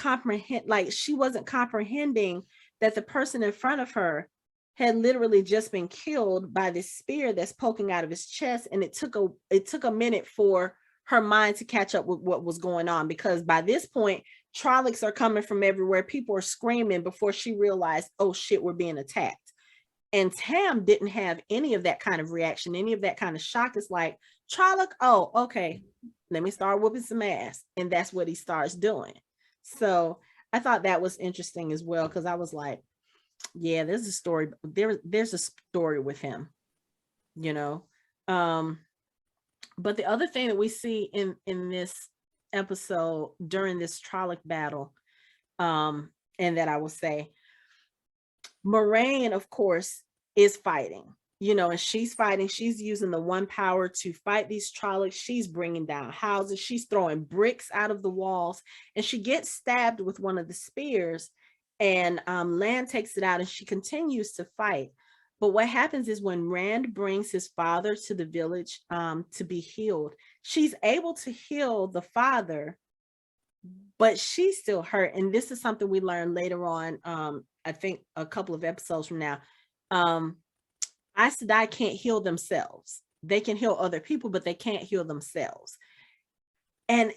she wasn't comprehending that the person in front of her had literally just been killed by this spear that's poking out of his chest. And it took a minute for her mind to catch up with what was going on, because by this point, Trollocs are coming from everywhere. People are screaming before she realized, oh shit, we're being attacked. And Tam didn't have any of that kind of reaction, any of that kind of shock. It's like, Trolloc, oh, okay, let me start whooping some ass. And that's what he starts doing. So I thought that was interesting as well, because I was like, yeah, there's a story. There's a story with him, But the other thing that we see in this episode during this Trolloc battle, and that I will say, Moraine, of course, is fighting, and she's fighting. She's using the one power to fight these Trollocs. She's bringing down houses. She's throwing bricks out of the walls, and she gets stabbed with one of the spears, and Lan takes it out, and she continues to fight. But what happens is, when Rand brings his father to the village to be healed, she's able to heal the father, but she's still hurt. And this is something we learn later on, I think a couple of episodes from now. Aes Sedai can't heal themselves. They can heal other people, but they can't heal themselves. And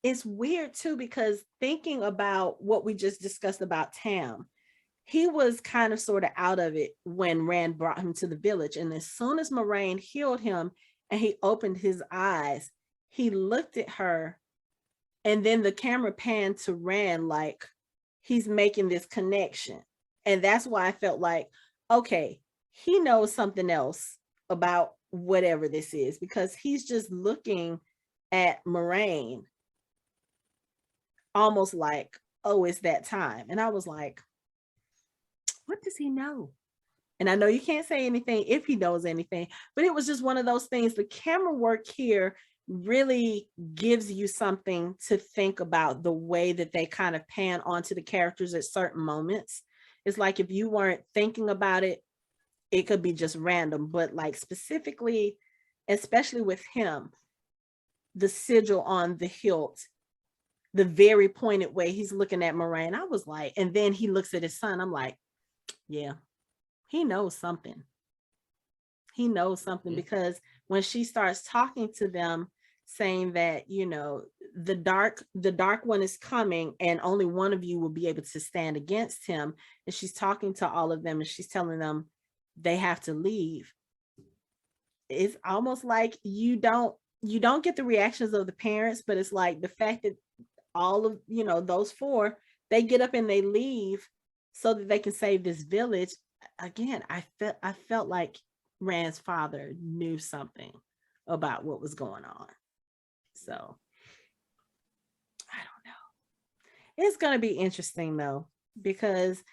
it's weird too, because thinking about what we just discussed about Tam, he was kind of sort of out of it when Rand brought him to the village. And as soon as Moraine healed him and he opened his eyes, he looked at her, and then the camera panned to Rand like he's making this connection. And that's why I felt like, okay, he knows something else about whatever this is, because he's just looking at Moraine almost like, oh, it's that time. And I was like, what does he know? And I know you can't say anything if he knows anything, but it was just one of those things. The camera work here really gives you something to think about, the way that they kind of pan onto the characters at certain moments. It's like, if you weren't thinking about it, it could be just random, but like specifically, especially with him, the sigil on the hilt, the very pointed way he's looking at Moraine, I was like, and then he looks at his son, I'm like, yeah, he knows something. He knows something, because when she starts talking to them, saying that, the dark one is coming and only one of you will be able to stand against him. And she's talking to all of them and she's telling them they have to leave. It's almost like you don't get the reactions of the parents, but it's like the fact that all of those four, they get up and they leave so that they can save this village. Again, I felt like Rand's father knew something about what was going on. So I don't know. It's going to be interesting though, because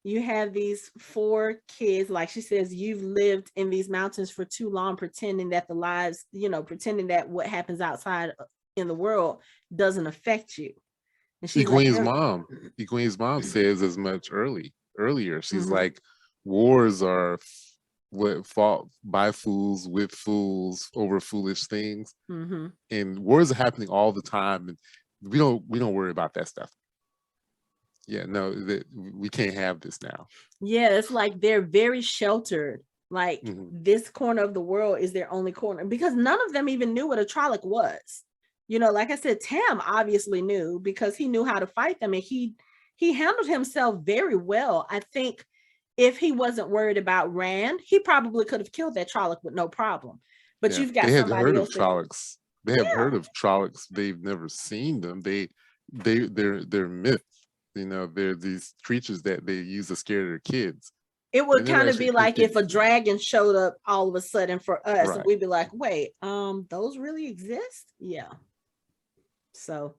you have these four kids, like she says, you've lived in these mountains for too long, pretending that pretending that what happens outside in the world doesn't affect you. And she's like, Egwene's mom says as much earlier. She's Mhm. like, wars are what fought by fools with fools over foolish things, Mhm. and wars are happening all the time, and we don't worry about that stuff. Yeah, no, we can't have this now. Yeah, it's like they're very sheltered. Like Mhm. this corner of the world is their only corner, because none of them even knew what a Trolloc was. Like I said, Tam obviously knew because he knew how to fight them, and he handled himself very well. I think if he wasn't worried about Rand, he probably could have killed that Trolloc with no problem. But Yeah, you've got they had somebody heard of else that, Trollocs. They have yeah, heard of Trollocs. They've never seen them. They're myth. They're these creatures that they use to scare their kids. it They would never kind of actually be like if a appreciate them. dragon showed up all of a sudden for us, and Right. we'd be like, wait, those really exist? Yeah. So,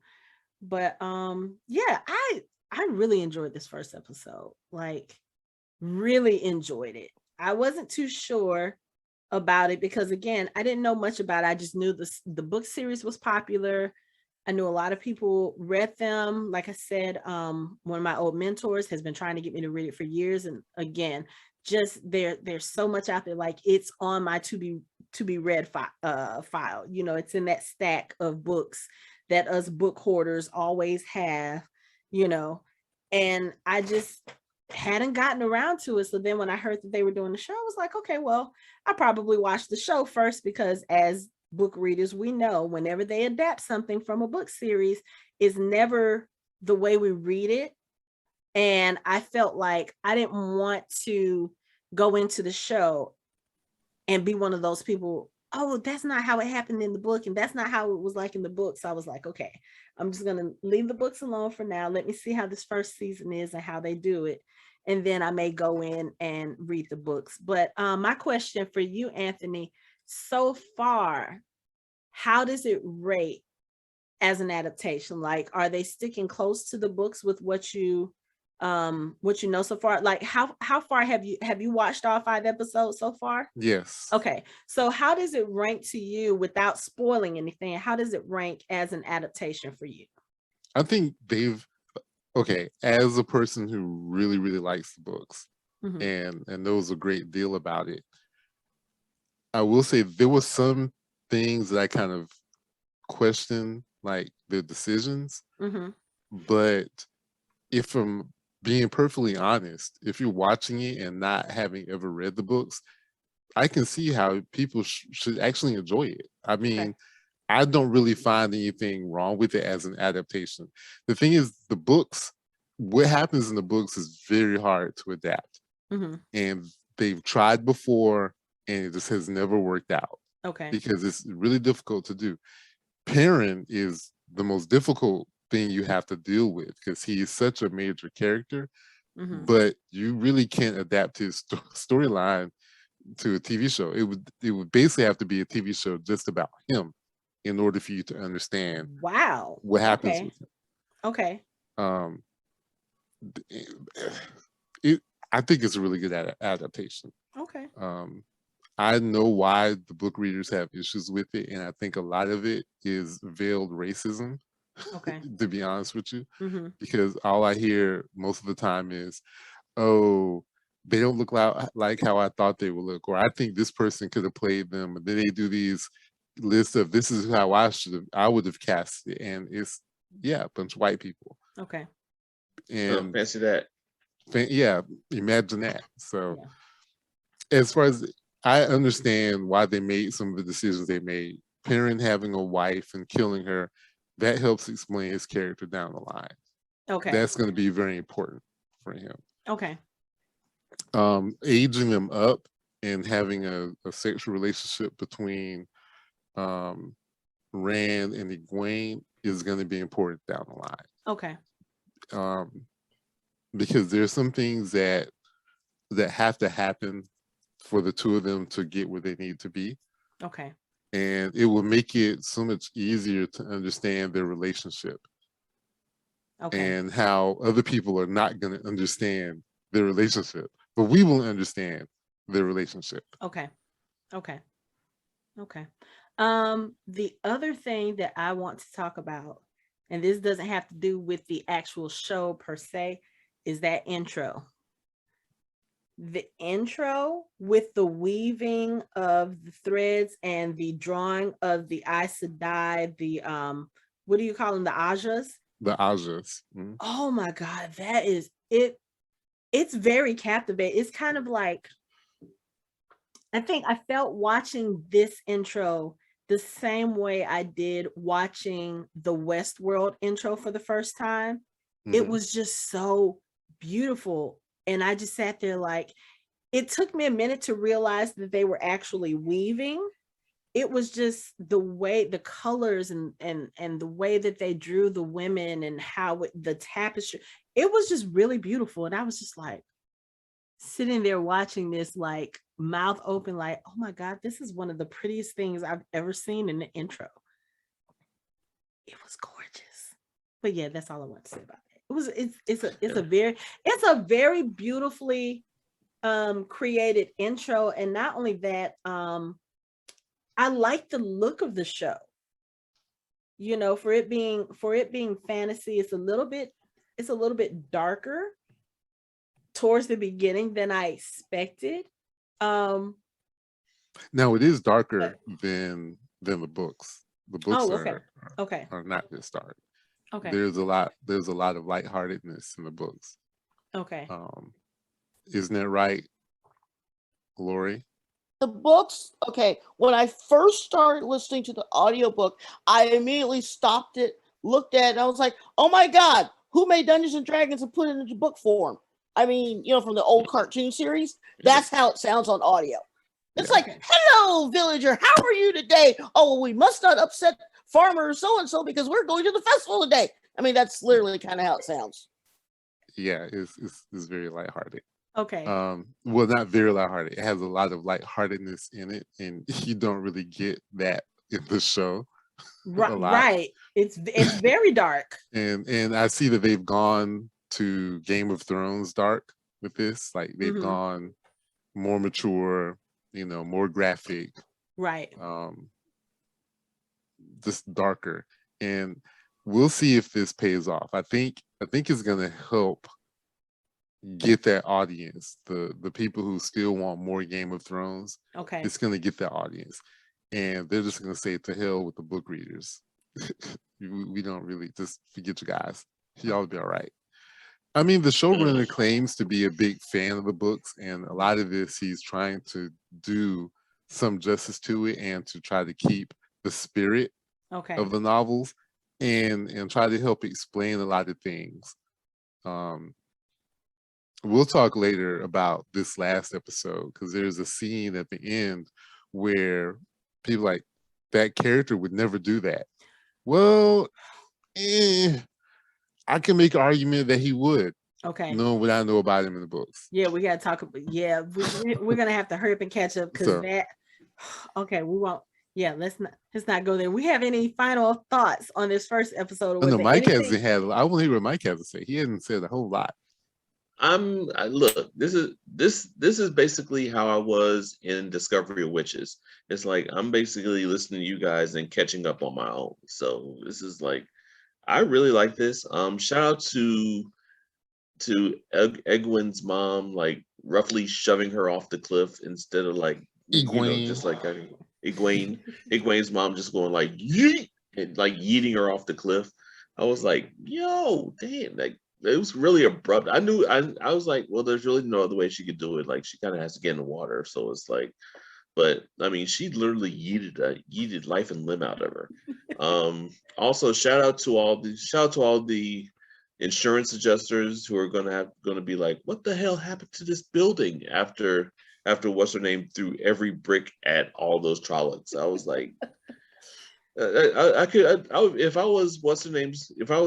but yeah, I really enjoyed this first episode. Like, really enjoyed it. I wasn't too sure about it because, again, I didn't know much about it. I just knew the book series was popular. I knew a lot of people read them. Like I said, one of my old mentors has been trying to get me to read it for years, and again, just there's so much out there. Like, it's on my to be read file. It's in that stack of books that us book hoarders always have. You know, and I just hadn't gotten around to it. So then when I heard that they were doing the show, I was like, okay, well, I probably watched the show first, because as book readers, we know whenever they adapt something from a book series, is never the way we read it. And I felt like I didn't want to go into the show and be one of those people, oh, that's not how it happened in the book, and that's not how it was like in the book. So I was like, okay, I'm just gonna leave the books alone for now. Let me see how this first season is and how they do it, and then I may go in and read the books. But my question for you, Anthony, so far, how does it rate as an adaptation? Like, are they sticking close to the books with what you know so far? Like, how far have you watched all 5 episodes so far? Yes. Okay, so how does it rank to you without spoiling anything? How does it rank as an adaptation for you? I think as a person who really, really likes the books Mhm. and knows a great deal about it, I will say there were some things that I kind of questioned, like the decisions. Mhm. But if I'm being perfectly honest, if you're watching it and not having ever read the books, I can see how people should actually enjoy it. I Okay. mean, I don't really find anything wrong with it as an adaptation. The thing is, what happens in the books is very hard to adapt. Mhm. And they've tried before and it just has never worked out Okay. because it's really difficult to do. Perrin is the most difficult thing you have to deal with because he is such a major character, Mhm. but you really can't adapt his storyline to a TV show. It would basically have to be a TV show just about him in order for you to understand Wow. what happens Okay. with him. Okay. Um, it, I think it's a really good adaptation. Okay. I know why the book readers have issues with it, and I think a lot of it is veiled racism, Okay. to be honest with you, Mhm. because all I hear most of the time is, oh, they don't look like how I thought they would look, or I think this person could have played them, and then they do these lists of this is how I would have cast it, and it's a bunch of white people, Okay. and Fancy that. yeah, imagine that. So Yeah. as far as I understand why they made some of the decisions they made, Perrin having a wife and killing her, that helps explain his character down the line. Okay. That's going to be very important for him. Okay. Aging them up and having a sexual relationship between Rand and Egwene is going to be important down the line. Okay. Because there's some things that have to happen for the two of them to get where they need to be. Okay. And it will make it so much easier to understand their relationship. Okay. And how other people are not going to understand their relationship, but we will understand their relationship. Okay. Okay. Okay. The other thing that I want to talk about, and this doesn't have to do with the actual show per se, is that intro. The intro with the weaving of the threads and the drawing of the Aes Sedai, the what do you call them? The Ajas? The Ajas. Oh my God, that is it. It's very captivating. It's kind of like, I think I felt watching this intro the same way I did watching the Westworld intro for the first time. It was just so beautiful. And I just sat there like, it took me a minute to realize that they were actually weaving. It was just the way, the colors and the way that they drew the women and how the tapestry, it was just really beautiful. And I was just like sitting there watching this, like mouth open, like, oh my God, this is one of the prettiest things I've ever seen in the intro. It was gorgeous. But yeah, that's all I want to say about it. It's a very beautifully created intro. And not only that, I like the look of the show. You know, for it being fantasy, it's a little bit darker towards the beginning than I expected. Now it is darker than the books. The books are not this dark. Okay. There's a lot of lightheartedness in the books. Okay. Isn't that right, Lori? The books, okay, when I first started listening to the audiobook, I immediately stopped it, looked at it, and I was like, oh my God, who made Dungeons and Dragons and put it into book form? I mean, you know, from the old cartoon series, that's how it sounds on audio. It's like, hello, villager, how are you today? Oh, well, we must not upset farmer so-and-so because we're going to the festival today. I mean, that's literally kind of how it sounds. Yeah, it's very lighthearted. Okay. Well, not very lighthearted. It has a lot of lightheartedness in it, and you don't really get that in the show. Right. It's very dark. And I see that they've gone to Game of Thrones dark with this. Like they've gone more mature, you know, more graphic. Right. Just darker. And we'll see if this pays off. I think it's gonna help get that audience, the people who still want more Game of Thrones. Okay. It's gonna get that audience. And they're just gonna say to hell with the book readers. We don't really, just forget you guys. Y'all will be all right. I mean, the showrunner claims to be a big fan of the books, and a lot of this he's trying to do some justice to it and to try to keep the spirit of the novels and try to help explain a lot of things. We'll talk later about this last episode because there's a scene at the end where people like, that character would never do that. Well, I can make an argument that he would. Okay. Knowing what I know about him in the books. Yeah, we got to talk about, we're going to have to hurry up and catch up because okay, we won't. Yeah, let's not go there. We have any final thoughts on this first episode? No, Mike hasn't had. I want to hear what Mike has to say. He hasn't said a whole lot. Look, this is basically how I was in Discovery of Witches. It's like I'm basically listening to you guys and catching up on my own. So this is like, I really like this. Shout out to Egwene's mom, like roughly shoving her off the cliff instead of like, Egwene. you know, just like Egwene's mom just going like yeet and like yeeting her off the cliff. I was like, yo, damn, like it was really abrupt. I was like, well, there's really no other way she could do it. Like she kind of has to get in the water. So it's like, But I mean, she literally yeeted life and limb out of her. Also, shout out to all the insurance adjusters who are gonna be like, what the hell happened to this building after what's her name threw every brick at all those Trollocs. I was like, if I was what's her name's if I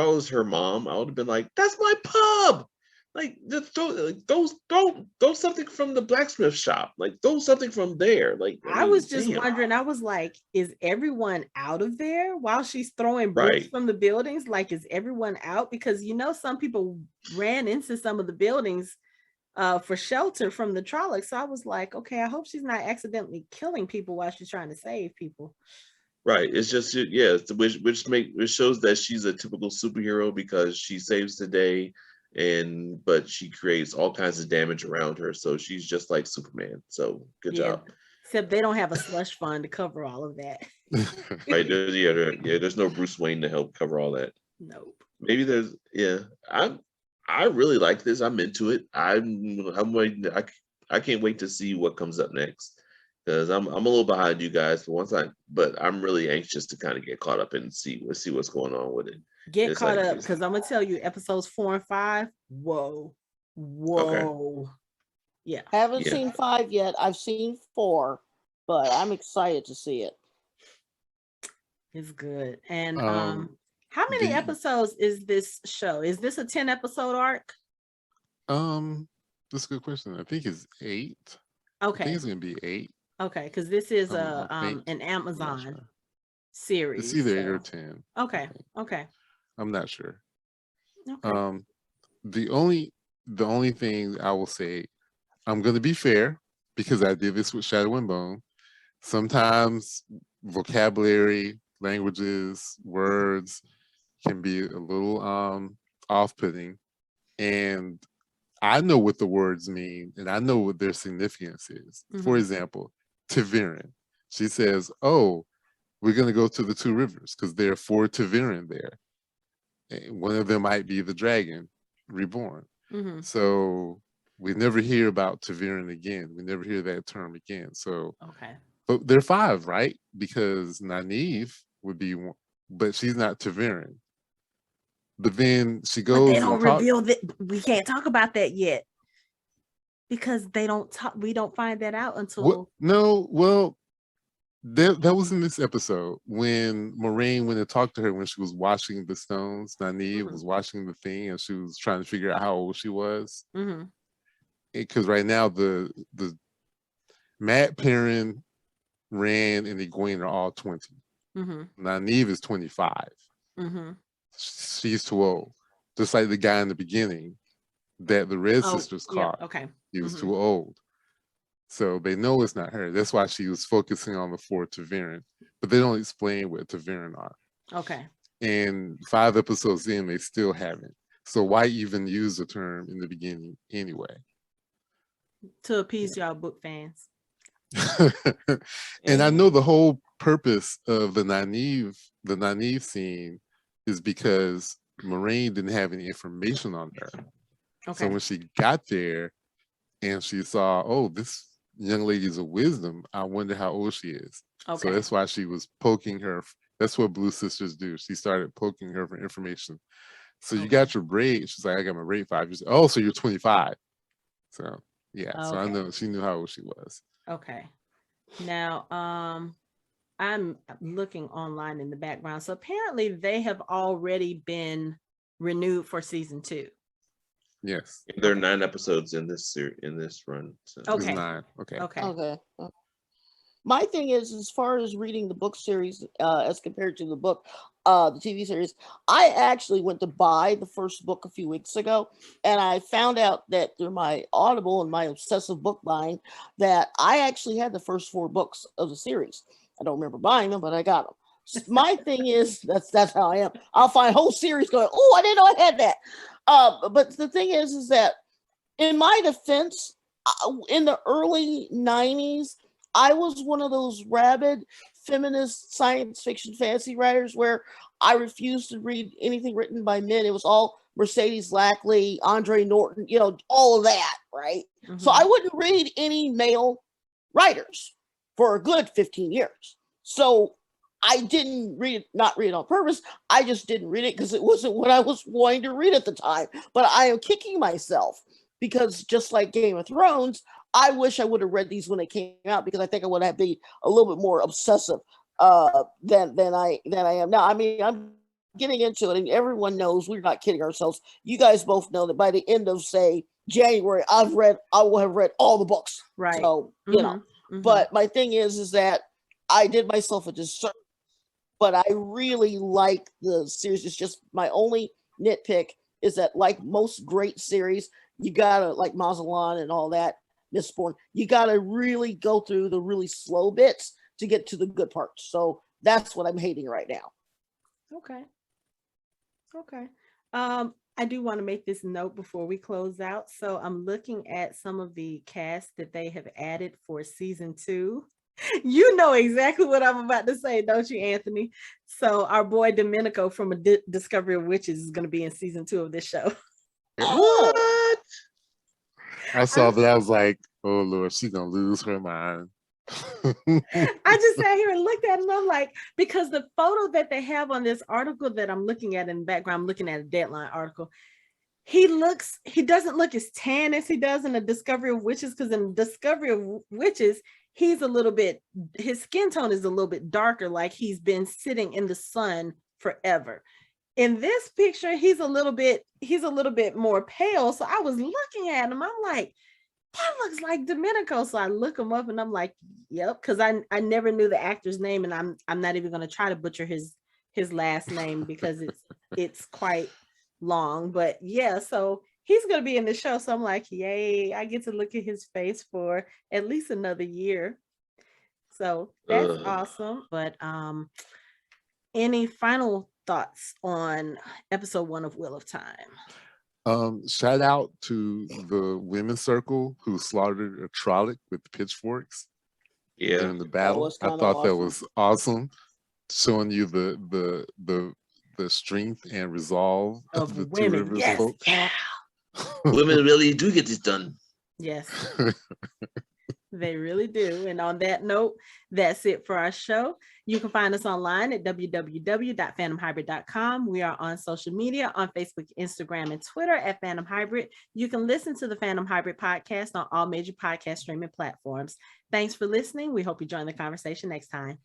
was her mom, I would have been like, that's my pub. Like, just throw something from the blacksmith shop. Like, throw something from there. Like, I was mean, just damn. wondering, I was like, is everyone out of there while she's throwing bricks Right. from the buildings? Like, is everyone out? Because some people ran into some of the buildings for shelter from the Trollocs. So I was like, okay, I hope she's not accidentally killing people while she's trying to save people. Right. It's just which shows that she's a typical superhero because she saves the day but she creates all kinds of damage around her. So she's just like Superman. So good job. Except they don't have a slush fund to cover all of that. Right. There's no Bruce Wayne to help cover all that. Nope. Maybe I really like this. I'm into it. I'm waiting. I can't wait to see what comes up next. Because I'm a little behind you guys, but I'm really anxious to kind of get caught up and see what's going on with it. Get caught up, because I'm gonna tell you, episodes 4 and 5. Whoa. Okay. Yeah. Haven't seen 5 yet. I've seen 4, but I'm excited to see it. It's good. And how many episodes is this show? Is this a 10-episode arc? That's a good question. I think it's 8. Okay. I think it's gonna be 8. Okay, because this is an Amazon series. It's either 8 or 10. Okay. I'm not sure. Okay. The only thing I will say, I'm gonna be fair because I did this with Shadow and Bone. Sometimes vocabulary, languages, words can be a little off-putting, and I know what the words mean and I know what their significance is. For example, Taviran. She says, oh, we're going to go to the 2 rivers because there are 4 Taviran there. And one of them might be the dragon reborn. So we never hear about Taviran again. We never hear that term again. So, but there are 5, right? Because Nynaeve would be one, but she's not Taviran. But then she goes. But they don't reveal that. We can't talk about that yet because they don't talk. We don't find that out until. That was in this episode when Moraine went and talked to her when she was washing the stones. Nynaeve was washing the thing and she was trying to figure out how old she was. Because right now the Matt, Perrin, Rand, and Egwene are all 20. Nynaeve is 25. She's too old. Just like the guy in the beginning that the Red Sisters caught. He was too old. So they know it's not her. That's why she was focusing on the 4 Taviran. But they don't explain what Taviran are. And 5 episodes in, they still haven't. So why even use the term in the beginning anyway? To appease y'all book fans. And I know the whole purpose of the Nynaeve scene is because Moraine didn't have any information on her. So when she got there and she saw, oh, this young lady is a wisdom, I wonder how old she is. So that's why she was poking her. That's what Blue Sisters do. She started poking her for information. So you got your braid. She's like, I got my braid 5 years. Oh, so you're 25. So yeah, so I know she knew how old she was. Okay. Now, I'm looking online in the background. So apparently they have already been renewed for season 2. Yes. There are 9 episodes in this run. So. Okay. 9. Okay. My thing is, as far as reading the book series as compared to the book, the TV series, I actually went to buy the first book a few weeks ago, and I found out that through my Audible and my obsessive book buying that I actually had the first 4 books of the series. I don't remember buying them, but I got them. My thing is, that's how I am. I'll find a whole series going, oh, I didn't know I had that. But the thing is that in my defense, in the early 90s, I was one of those rabid feminist science fiction fantasy writers where I refused to read anything written by men. It was all Mercedes Lackley, Andre Norton, all of that, right? So I wouldn't read any male writers for a good 15 years. So I didn't not read it on purpose. I just didn't read it because it wasn't what I was wanting to read at the time. But I am kicking myself because just like Game of Thrones, I wish I would have read these when they came out, because I think I would have been a little bit more obsessive than I am now. I mean, I'm getting into it, and everyone knows we're not kidding ourselves. You guys both know that by the end of, say, January, I will have read all the books. Right. So, you know, but my thing is that I did myself a disservice, but I really like the series. It's just my only nitpick is that, like most great series, you gotta, like Mazatlan and all that, Mistborn, you gotta really go through the really slow bits to get to the good parts. So that's what I'm hating right now. Okay. I do want to make this note before we close out. So I'm looking at some of the cast that they have added for season 2. You know exactly what I'm about to say, don't you, Anthony? So our boy Domenico from Discovery of Witches is going to be in season 2 of this show. What? I saw that. I was like, oh Lord, she's gonna lose her mind. I just sat here and looked at it, and I'm like, because the photo that they have on this article that I'm looking at in the background, I'm looking at a Deadline article. He doesn't look as tan as he does in the Discovery of Witches, because in Discovery of Witches, his skin tone is a little bit darker, like he's been sitting in the sun forever. In this picture, he's a little bit more pale. So I was looking at him, I'm like, that looks like Domenico. So I look him up and I'm like, yep, because I never knew the actor's name, and I'm not even going to try to butcher his last name because it's quite long. But yeah, so he's going to be in the show. So I'm like, yay, I get to look at his face for at least another year. So that's awesome. But any final thoughts on episode 1 of Wheel of Time? Shout out to the women's circle who slaughtered a Trolloc with pitchforks during the battle. I thought that was awesome, showing you the strength and resolve of the women. Two Rivers Yes. folks. Yeah. Women really do get this done. Yes. They really do. And on that note, that's it for our show. You can find us online at www.fandomhybrid.com. We are on social media on Facebook, Instagram, and Twitter at Fandom Hybrid. You can listen to the Fandom Hybrid podcast on all major podcast streaming platforms. Thanks for listening. We hope you join the conversation next time.